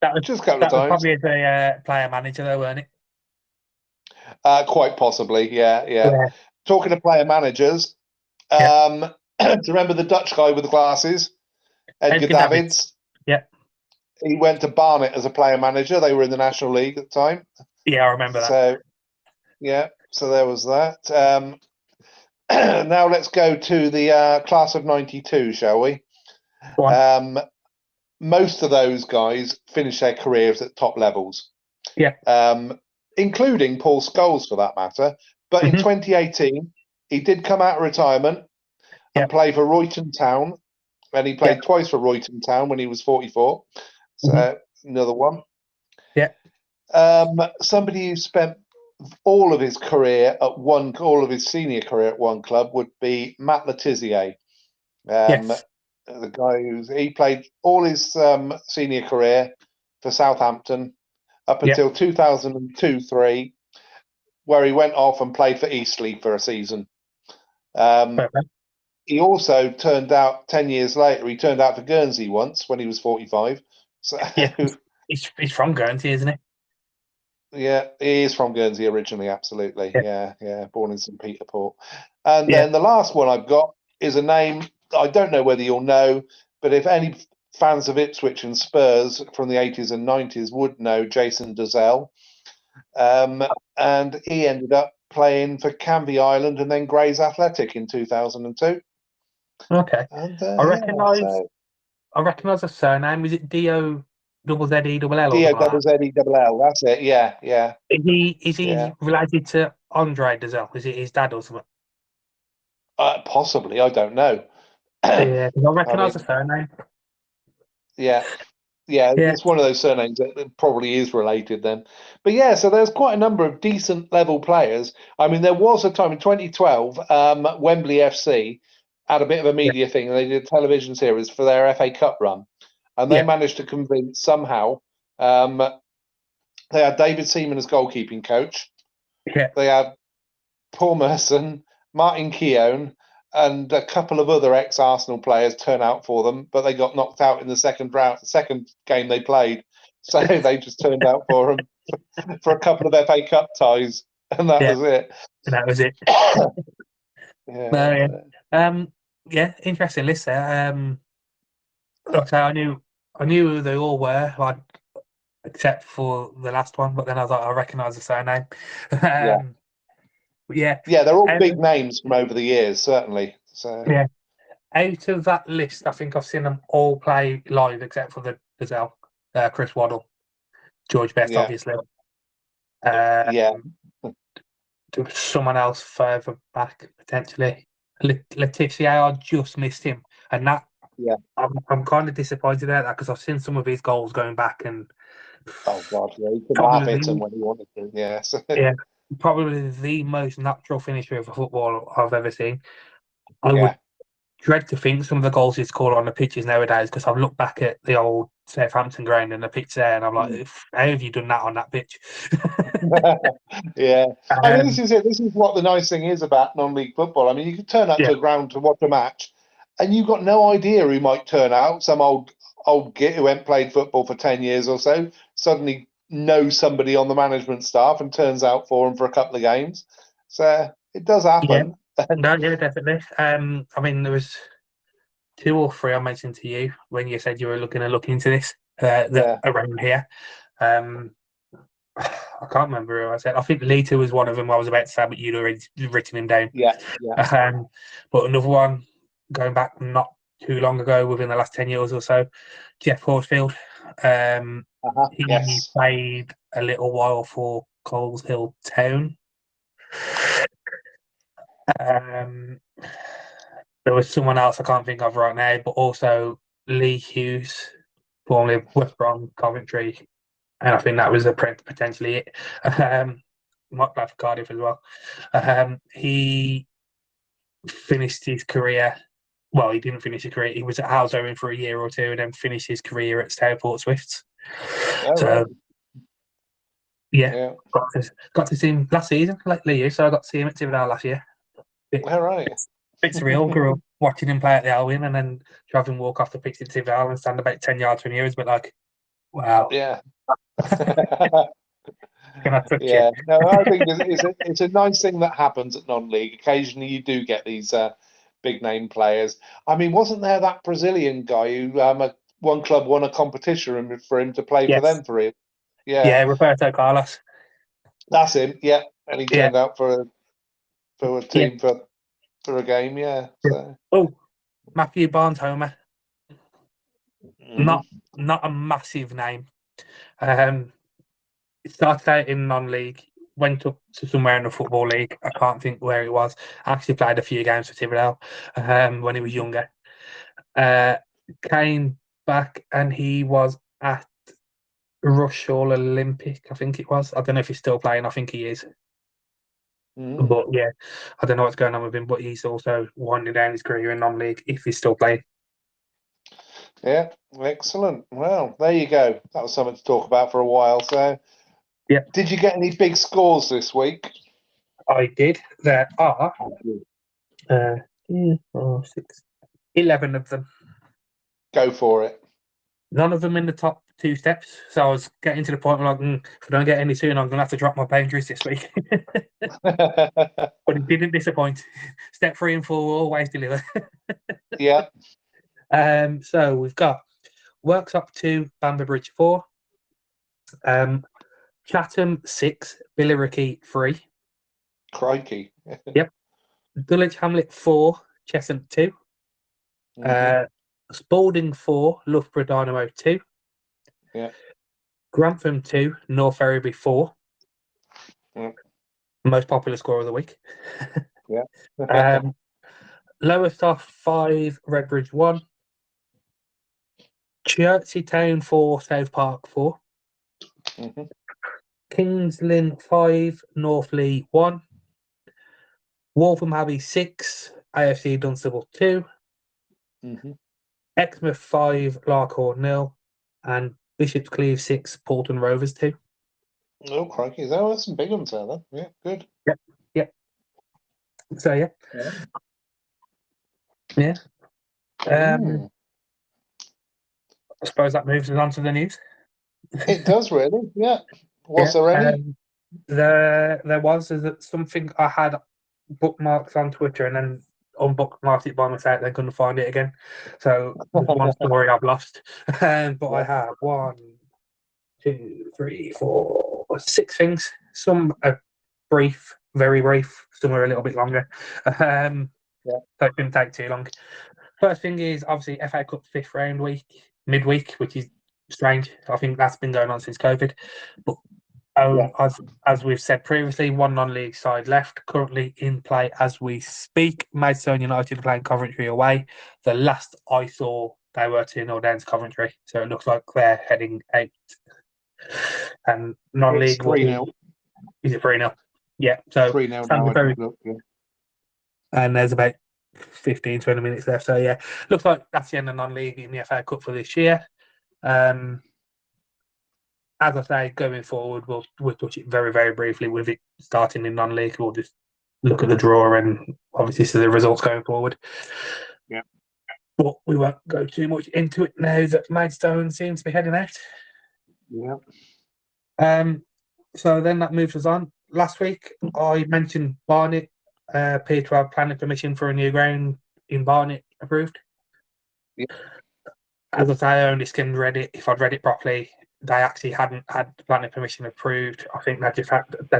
S1: that was
S2: just a couple of times.
S1: Probably as a player manager, though, weren't it?
S2: Quite possibly, yeah. Talking to player managers, do you remember the Dutch guy with the glasses, Edgar Davids?
S1: Yeah.
S2: He went to Barnet as a player manager. They were in the National League at the time.
S1: Yeah, I remember that.
S2: So there was that. Now let's go to the class of 92, shall we?
S1: Go on.
S2: Most of those guys finished their careers at top levels.
S1: Yeah.
S2: Including Paul Scholes, for that matter. But in 2018, he did come out of retirement and play for Royston Town. And he played twice for Royston Town when he was 44. So another one.
S1: Yeah.
S2: Somebody who spent all of his senior career at one club would be Matt Letizier. The guy he played all his senior career for Southampton up until 2002-03, where he went off and played for Eastleigh for a season. He also turned out 10 years later. He turned out for Guernsey once when he was 45. So
S1: he's from Guernsey, isn't he?
S2: Yeah, he is from Guernsey originally. Absolutely, yeah. Born in St Peter Port. And then the last one I've got is a name I don't know whether you'll know, but if any fans of Ipswich and Spurs from the 80s and 90s would know Jason Dozell. And he ended up playing for Canvey Island and then Grays Athletic in 2002.
S1: Okay. And, I recognise the surname. Is it D-O-Z-Z-E-L-L?
S2: D-O-Z-Z-E-L-L. That's it. Yeah.
S1: Is he related to Andre Dozell? Is it his dad or something?
S2: Possibly. I don't know.
S1: Yeah, I recognise the surname.
S2: Yeah, it's one of those surnames that probably is related then. But so there's quite a number of decent level players. I mean, there was a time in 2012, Wembley FC had a bit of a media thing, and they did a television series for their FA Cup run, and they managed to convince somehow. They had David Seaman as goalkeeping coach.
S1: Yeah.
S2: They had Paul Merson, Martin Keown, and a couple of other ex-Arsenal players turn out for them, but they got knocked out in the second game they played. So they just turned out for them for a couple of FA Cup ties, and that was it.
S1: And that was it. Interesting list there. Like I knew who they all were, except for the last one, but then I thought I recognise the surname. They're all big names from over the years, certainly. So out of that list, I think I've seen them all play live except for the Dozell, Chris Waddle, George Best, obviously. There was someone else further back potentially. Laetitia, I just missed him, and that
S2: Yeah.
S1: I'm kind of disappointed at that because I've seen some of his goals going back, and
S2: Oh God, yeah, he could have hit him
S1: probably
S2: when he wanted to. Yes.
S1: yeah, probably the most natural finisher of a football I've ever seen. I
S2: Yeah.
S1: would dread to think some of the goals he's scored on the pitches nowadays because I've looked back at the old Southampton ground and the pitch there, and I'm like, how have you done that on that pitch?
S2: Yeah, I mean, this
S1: um,
S2: is it. This is what the nice thing is about non-league football. I mean, you can turn up
S1: yeah,
S2: to a ground to watch a match, and you've got no idea who might turn out. Some old git who ain't played football for 10 years or so suddenly knows somebody on the management staff and turns out for them for a couple of games. So it does
S1: yeah,
S2: happen.
S1: no, yeah, definitely. I mean, there was 2 or 3 I mentioned to you when you said you were looking to look into this that
S2: Yeah,
S1: around here. Um, I can't remember who I said. I think Lita was one of them I was about to say, but you'd already written him down.
S2: yeah, yeah.
S1: But another one going back not too long ago, within the last 10 years or so, Jeff Horsfield. He
S2: Yes.
S1: played a little while for Coleshill Town. Um, there was someone else I can't think of right now, but also Lee Hughes, formerly of West Brom, Coventry, and I think that was potentially it. Might play for Cardiff as well. He finished his career. Well, he didn't finish his career. He was at Halesowen for a year or two, and then finished his career at Stourport Swifts.
S2: All
S1: So
S2: right.
S1: yeah,
S2: Yeah.
S1: got to see him last season, like Lee. So I got to see him at Tividale last year.
S2: All right.
S1: Bit surreal. Grew up watching him play at the Alwyn, and then driving walk off the pitch at Tividale and stand about 10 yards from you. It's a bit like, wow,
S2: Yeah.
S1: can I touch you?
S2: Yeah, no, I think it's a nice thing that happens at non-league. Occasionally, you do get these big name players. I mean, wasn't there that Brazilian guy who one club won a competition for him to play for
S1: Yes,
S2: them for it? Yeah,
S1: yeah, Roberto Carlos.
S2: that's him. Yeah, and he
S1: Yeah,
S2: turned out for a
S1: yeah.
S2: team for a game. Yeah,
S1: Yeah.
S2: so
S1: Oh, Matthew Barnes Homer.
S2: mhm.
S1: Not a massive name. Um, it started out in non-league, went up to somewhere in the football league. I can't think where it was. Actually played a few games for Tividale when he was younger. Uh, Came back and he was at Rochdale Olympic, I think it was. I don't know if he's still playing. I think he is.
S2: Mhm.
S1: But yeah, I don't know what's going on with him. But he's also winding down his career in non-league if he's still playing.
S2: Yeah, excellent. Well, there you go. That was something to talk about for a while. So,
S1: Yeah,
S2: did you get any big scores this week?
S1: I did. There are 2, 4, 6, 11 of them.
S2: Go for it.
S1: None of them in the top 2 steps. So I was getting to the point where, like, if I don't get any sooner, I'm going to have to drop my boundaries this week. But it didn't disappoint. Step 3 and 4 will always deliver.
S2: Yeah.
S1: So we've got Worksop 2, Bamber Bridge 4, Chatham 6, Billericay 3.
S2: Crikey.
S1: Yep. Dulwich Hamlet 4, Cheshunt 2.
S2: Mhm.
S1: Spalding 4, Loughborough Dynamo 2.
S2: Yeah.
S1: Grantham 2, North Ferriby 4.
S2: Yeah.
S1: Most popular score of the week.
S2: Yeah.
S1: Lowest off 5, Redbridge 1. Chertsey Town 4, South Park 4.
S2: Mhm.
S1: Kings Lynn 5, Northley 1. Waltham Abbey 6, AFC Dunstable 2.
S2: Mhm.
S1: Exmouth 5, Larkhorn 0. And Bishop's Cleeve 6, Portland Rovers 2.
S2: Oh, crikey. There's some big ones there, then. Yeah, good.
S1: Yep. Yep. So, yeah. Yeah.
S2: Mm.
S1: I suppose that moves us on to the news.
S2: It does, really. Yeah. Was
S1: Yeah.
S2: there any?
S1: There was something I had bookmarks on Twitter and then unbookmarked it by mistake, then couldn't find it again. So there's one story I've lost. But I have 1, 2, 3, 4, 6 things. Some are brief, very brief, some are a little bit longer.
S2: Yeah.
S1: So it didn't take too long. First thing is obviously FA Cup 5th round week, midweek, which is strange. I think that's been going on since COVID. But As we've said previously, one non-league side left, currently in play as we speak. Maidstone United are playing Coventry away. The last I saw, they were 2-0 down to Coventry, so it looks like they're heading out. And non-league,
S2: It's 3-0.
S1: Is it 3-0? Yeah, so
S2: 3-0 now.
S1: And there's about 15, 20 minutes left. So, yeah, looks like that's the end of non-league in the FA Cup for this year. As I say, going forward, we'll touch it very, very briefly with it starting in non-league. We'll just look at the draw and obviously see the results going forward.
S2: Yeah.
S1: But we won't go too much into it now that Maidstone seems to be heading out.
S2: Yeah.
S1: So then that moves us on. Last week, I mentioned Barnet appeared to have planning permission for a new ground in Barnet approved.
S2: Yeah.
S1: As I say, I only skimmed read it. If I'd read it properly, they actually hadn't had planning permission approved. I think they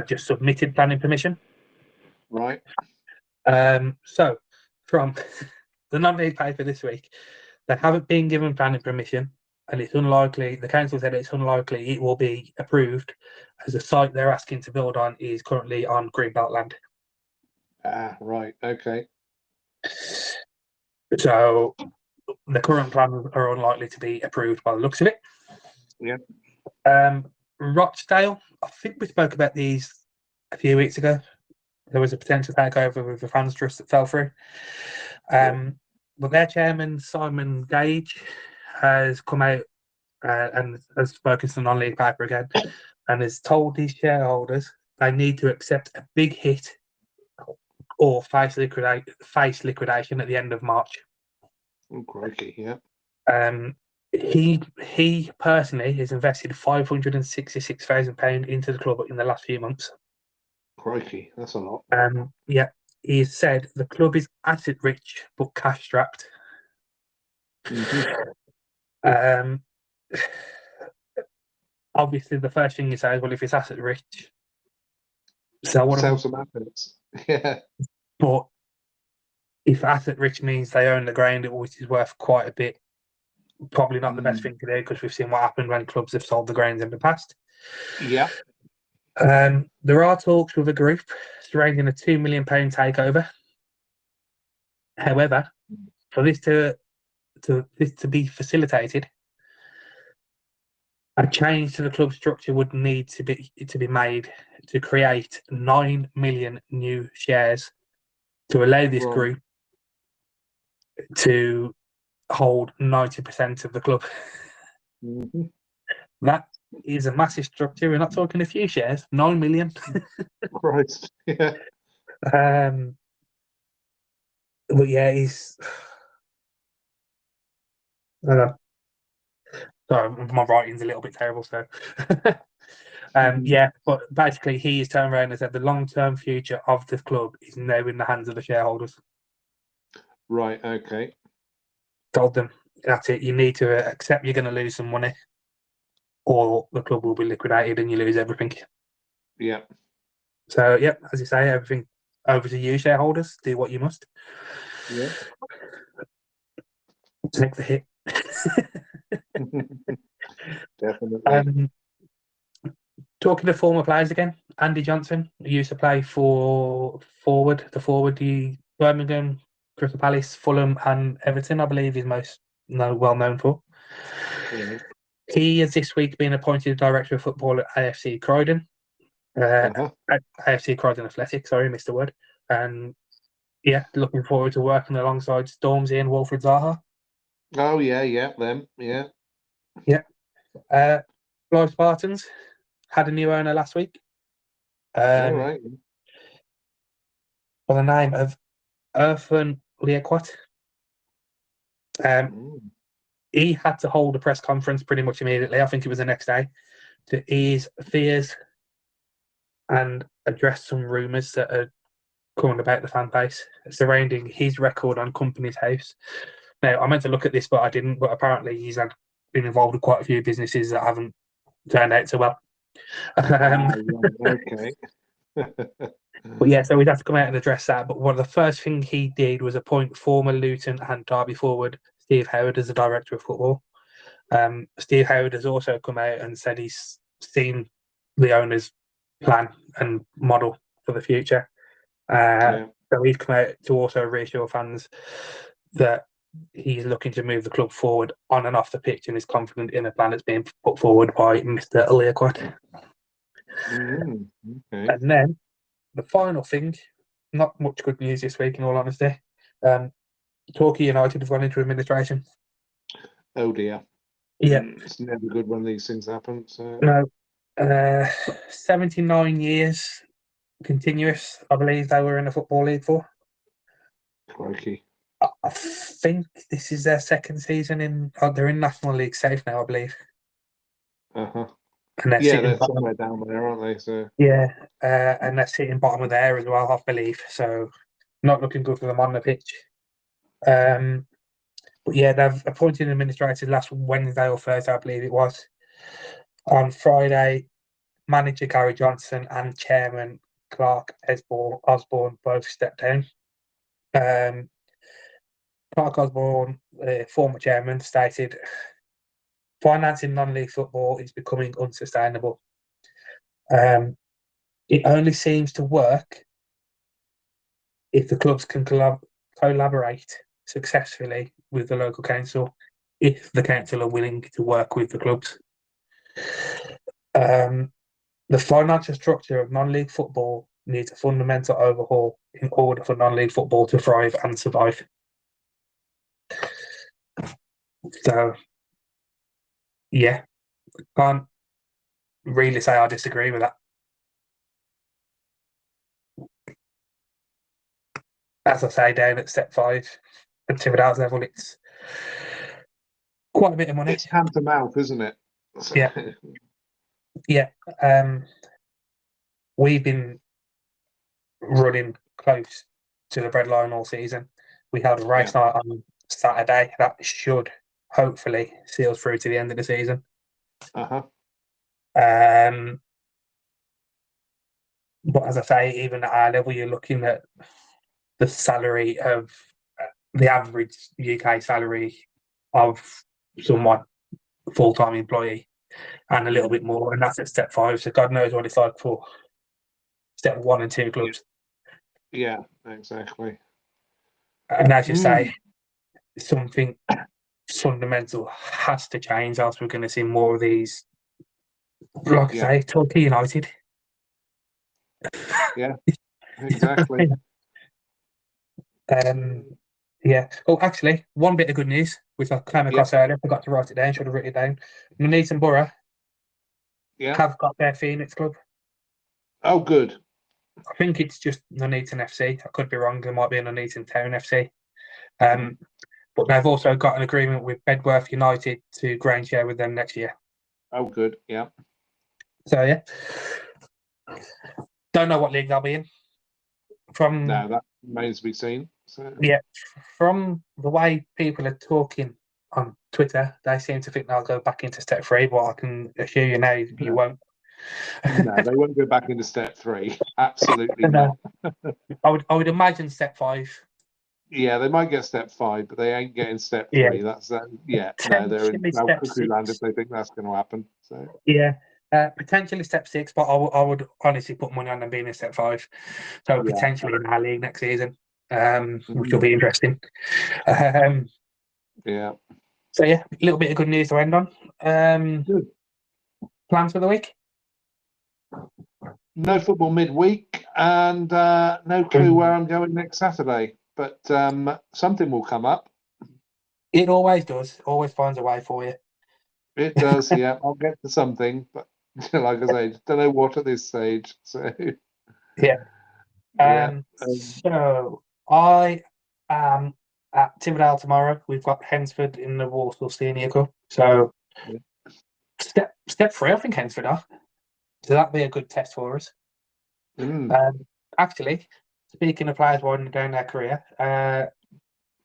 S1: just submitted planning permission.
S2: Right.
S1: So from the non-league paper this week, they haven't been given planning permission, and it's unlikely. The council said it's unlikely it will be approved, as the site they're asking to build on is currently on greenbelt land.
S2: Right. Okay.
S1: So the current plans are unlikely to be approved by the looks of it.
S2: Yeah.
S1: Rochdale, I think we spoke about these a few weeks ago. There was a potential takeover with the fans trust that fell through. But their chairman, Simon Gage, has come out and has spoken to the non-league paper again and has told these shareholders they need to accept a big hit or face liquidation at the end of March.
S2: Oh, crikey, yeah.
S1: He personally has invested £566,000 into the club in the last few months.
S2: Crikey, that's a lot.
S1: Yeah, he said the club is asset rich but cash strapped.
S2: Mm-hmm.
S1: Obviously, the first thing you say is, well, if it's asset rich, sell
S2: some assets. Yeah.
S1: But if asset rich means they own the ground, which is worth quite a bit, probably not the best thing to do, because we've seen what happened when clubs have sold the grounds in the past.
S2: Yeah.
S1: There are talks with a group surrounding a £2 million takeover. However, for this to be facilitated, a change to the club structure would need to be made to create 9 million new shares to allow this group to hold 90% of the club.
S2: Mm-hmm.
S1: That is a massive structure. We're not talking a few shares, 9 million.
S2: Right. Yeah.
S1: But yeah, he's. I don't know. Sorry, my writing's a little bit terrible, so. Yeah, but basically, he's turned around and said the long-term future of the club is now in the hands of the shareholders.
S2: Right. Okay.
S1: Told them that's it. You need to accept you're going to lose some money, or the club will be liquidated and you lose everything.
S2: Yeah.
S1: So, yeah, as you say, everything over to you, shareholders. Do what you must.
S2: Yeah.
S1: Take the hit.
S2: Definitely.
S1: Talking to former players again, Andy Johnson, who used to play for the Birmingham, Crystal Palace, Fulham, and Everton, I believe he's most well known for.
S2: Yeah.
S1: He has this week been appointed Director of Football at AFC Croydon. AFC Croydon Athletic, sorry, missed the word. And yeah, looking forward to working alongside Stormzy and Wilfred Zaha.
S2: Oh, yeah, them, yeah.
S1: Yeah. Blyth Spartans had a new owner last week.
S2: All right.
S1: By the name of Irfan Liaquat. He had to hold a press conference pretty much immediately. I think it was the next day, to ease fears and address some rumours that are coming about the fan base surrounding his record on Company's House. Now, I meant to look at this, but I didn't. But apparently, he's been involved with quite a few businesses that haven't turned out so well.
S2: Okay.
S1: But yeah, so we'd have to come out and address that. But one of the first thing he did was appoint former Luton and Derby forward Steve Howard as the director of football. Steve Howard has also come out and said he's seen the owner's plan and model for the future. So he's come out to also reassure fans that he's looking to move the club forward on and off the pitch and is confident in the plan that's being put forward by Mr. Learquat. And then the final thing, not much good news this week in all honesty. Torquay United have gone into administration.
S2: Oh dear.
S1: Yeah.
S2: It's never good when these things happen. So.
S1: No. 79 years continuous, I believe they were in the Football League for.
S2: Crikey.
S1: I think this is their second season in. They're in National League South now, I believe. And
S2: they're somewhere down there, aren't they? So
S1: and they're sitting bottom of there as well, I believe. So not looking good for them on the pitch. But yeah, they've appointed an administrator last Wednesday or Thursday, I believe it was. On Friday, manager Gary Johnson and chairman Clark Osborne both stepped down. Clark Osborne, former chairman, stated, "Financing non-league football is becoming unsustainable. It only seems to work if the clubs can collaborate successfully with the local council, if the council are willing to work with the clubs. The financial structure of non-league football needs a fundamental overhaul in order for non-league football to thrive and survive." So, yeah, can't really say I disagree with that. As I say, down at step 5, at Tividale's level, it's quite a bit of money.
S2: It's hand to mouth, isn't it?
S1: Yeah. We've been running close to the breadline all season. We held a race night on Saturday. That should hopefully see us through to the end of the season. But as I say, even at our level, you're looking at the salary of the average UK salary of someone full-time employee and a little bit more, and that's at step 5. So God knows what it's like for step 1 and 2 clubs.
S2: Yeah, exactly.
S1: And as you say, something fundamental has to change, else we're going to see more of these, like I say, Torquay United.
S2: Yeah, exactly.
S1: Oh, actually, one bit of good news, which I came across earlier, forgot to write it down, should have written it down. Nuneaton Borough have got their Phoenix club.
S2: Oh, good.
S1: I think it's just Nuneaton FC. I could be wrong. There might be a Nuneaton Town FC. But they've also got an agreement with Bedworth United to ground share with them next year.
S2: Oh, good. Yeah.
S1: So, yeah. Don't know what league they'll be in.
S2: No, that remains to be seen. So.
S1: Yeah. From the way people are talking on Twitter, they seem to think they'll go back into step 3, but I can assure you now you won't.
S2: No, they won't go back into step 3. Absolutely not.
S1: I would imagine step 5.
S2: Yeah, they might get step 5, but they ain't getting step 3. That's no, they're in cuckoo land if they think that's going to happen. So
S1: potentially step 6, but I would honestly put money on them being in step 5. So potentially in our league next season, which will be interesting. So a little bit of good news to end on.
S2: Good.
S1: Plans for the week?
S2: No football midweek, and no clue where I'm going next Saturday. But something will come up.
S1: It always does. Always finds a way for you.
S2: It does, yeah. I'll get to something, but like I say, don't know what at this stage. So
S1: so I am at Tividale tomorrow. We've got Hensford in the Walsall Senior Cup. So step 3, I think Hensford are. So that'll be a good test for us. Actually, speaking of players winding down their career,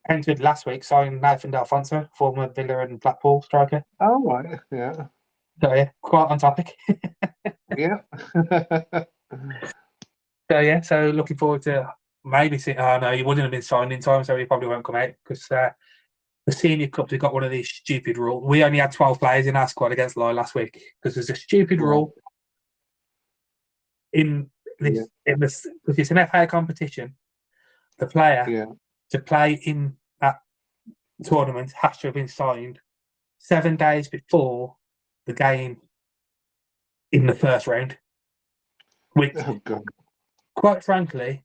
S1: Hensford last week signed Nathan D'Alfonso, former Villa and Blackpool striker.
S2: Oh, right, yeah.
S1: So, quite on topic.
S2: Yeah.
S1: So looking forward to maybe seeing. Oh, no, he wouldn't have been signed in time, so he probably won't come out because the senior clubs have got one of these stupid rules. We only had 12 players in our squad against Lye last week because there's a stupid rule in this because it's an FA competition. The player to play in that tournament has to have been signed 7 days before the game in the first round. Which, quite frankly,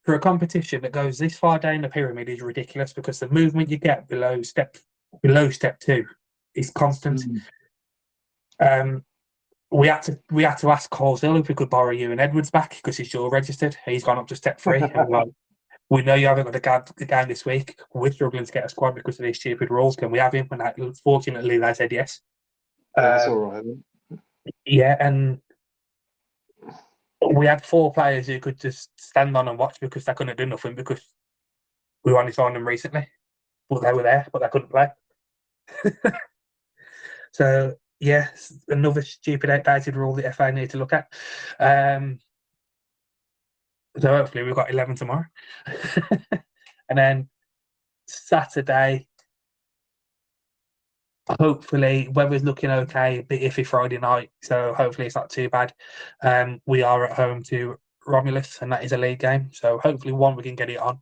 S1: for a competition that goes this far down the pyramid is ridiculous because the movement you get below step 2 is constant. We had to ask Coleshill if we could borrow you and Edwards back because he's dual registered. He's gone up to step 3. And like, we know you haven't got a game this week. We're struggling to get a squad because of these stupid rules. Can we have him? And fortunately, they said yes.
S2: That's all right.
S1: Yeah, and we had 4 players who could just stand on and watch because they couldn't do nothing because we only signed them recently. But they were there, but they couldn't play. So, yeah, another stupid outdated rule the FA need to look at. So hopefully we've got 11 tomorrow. And then Saturday, hopefully weather's looking okay, a bit iffy Friday night, so hopefully it's not too bad. We are at home to Romulus, and that is a league game. So hopefully 1, we can get it on,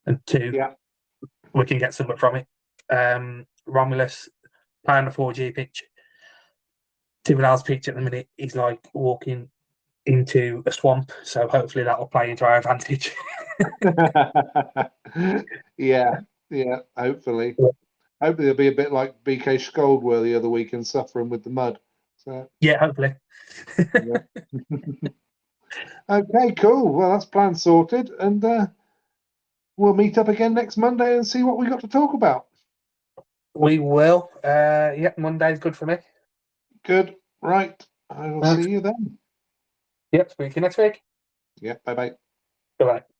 S1: and 2, we can get something from it. Romulus playing the 4G pitch. Tividale's pitch at the minute is like walking into a swamp, so hopefully that will play into our advantage.
S2: yeah, hopefully. Hopefully it'll be a bit like BK Scoldwell the other week and suffering with the mud. So
S1: yeah, hopefully.
S2: Okay, cool. Well, that's plan sorted, and we'll meet up again next Monday and see what we got to talk about.
S1: We will. Yeah, Monday's good for me.
S2: Good. Right. I will see you then.
S1: Yep, speak to you next week.
S2: Yep. Bye-bye.
S1: Bye-bye.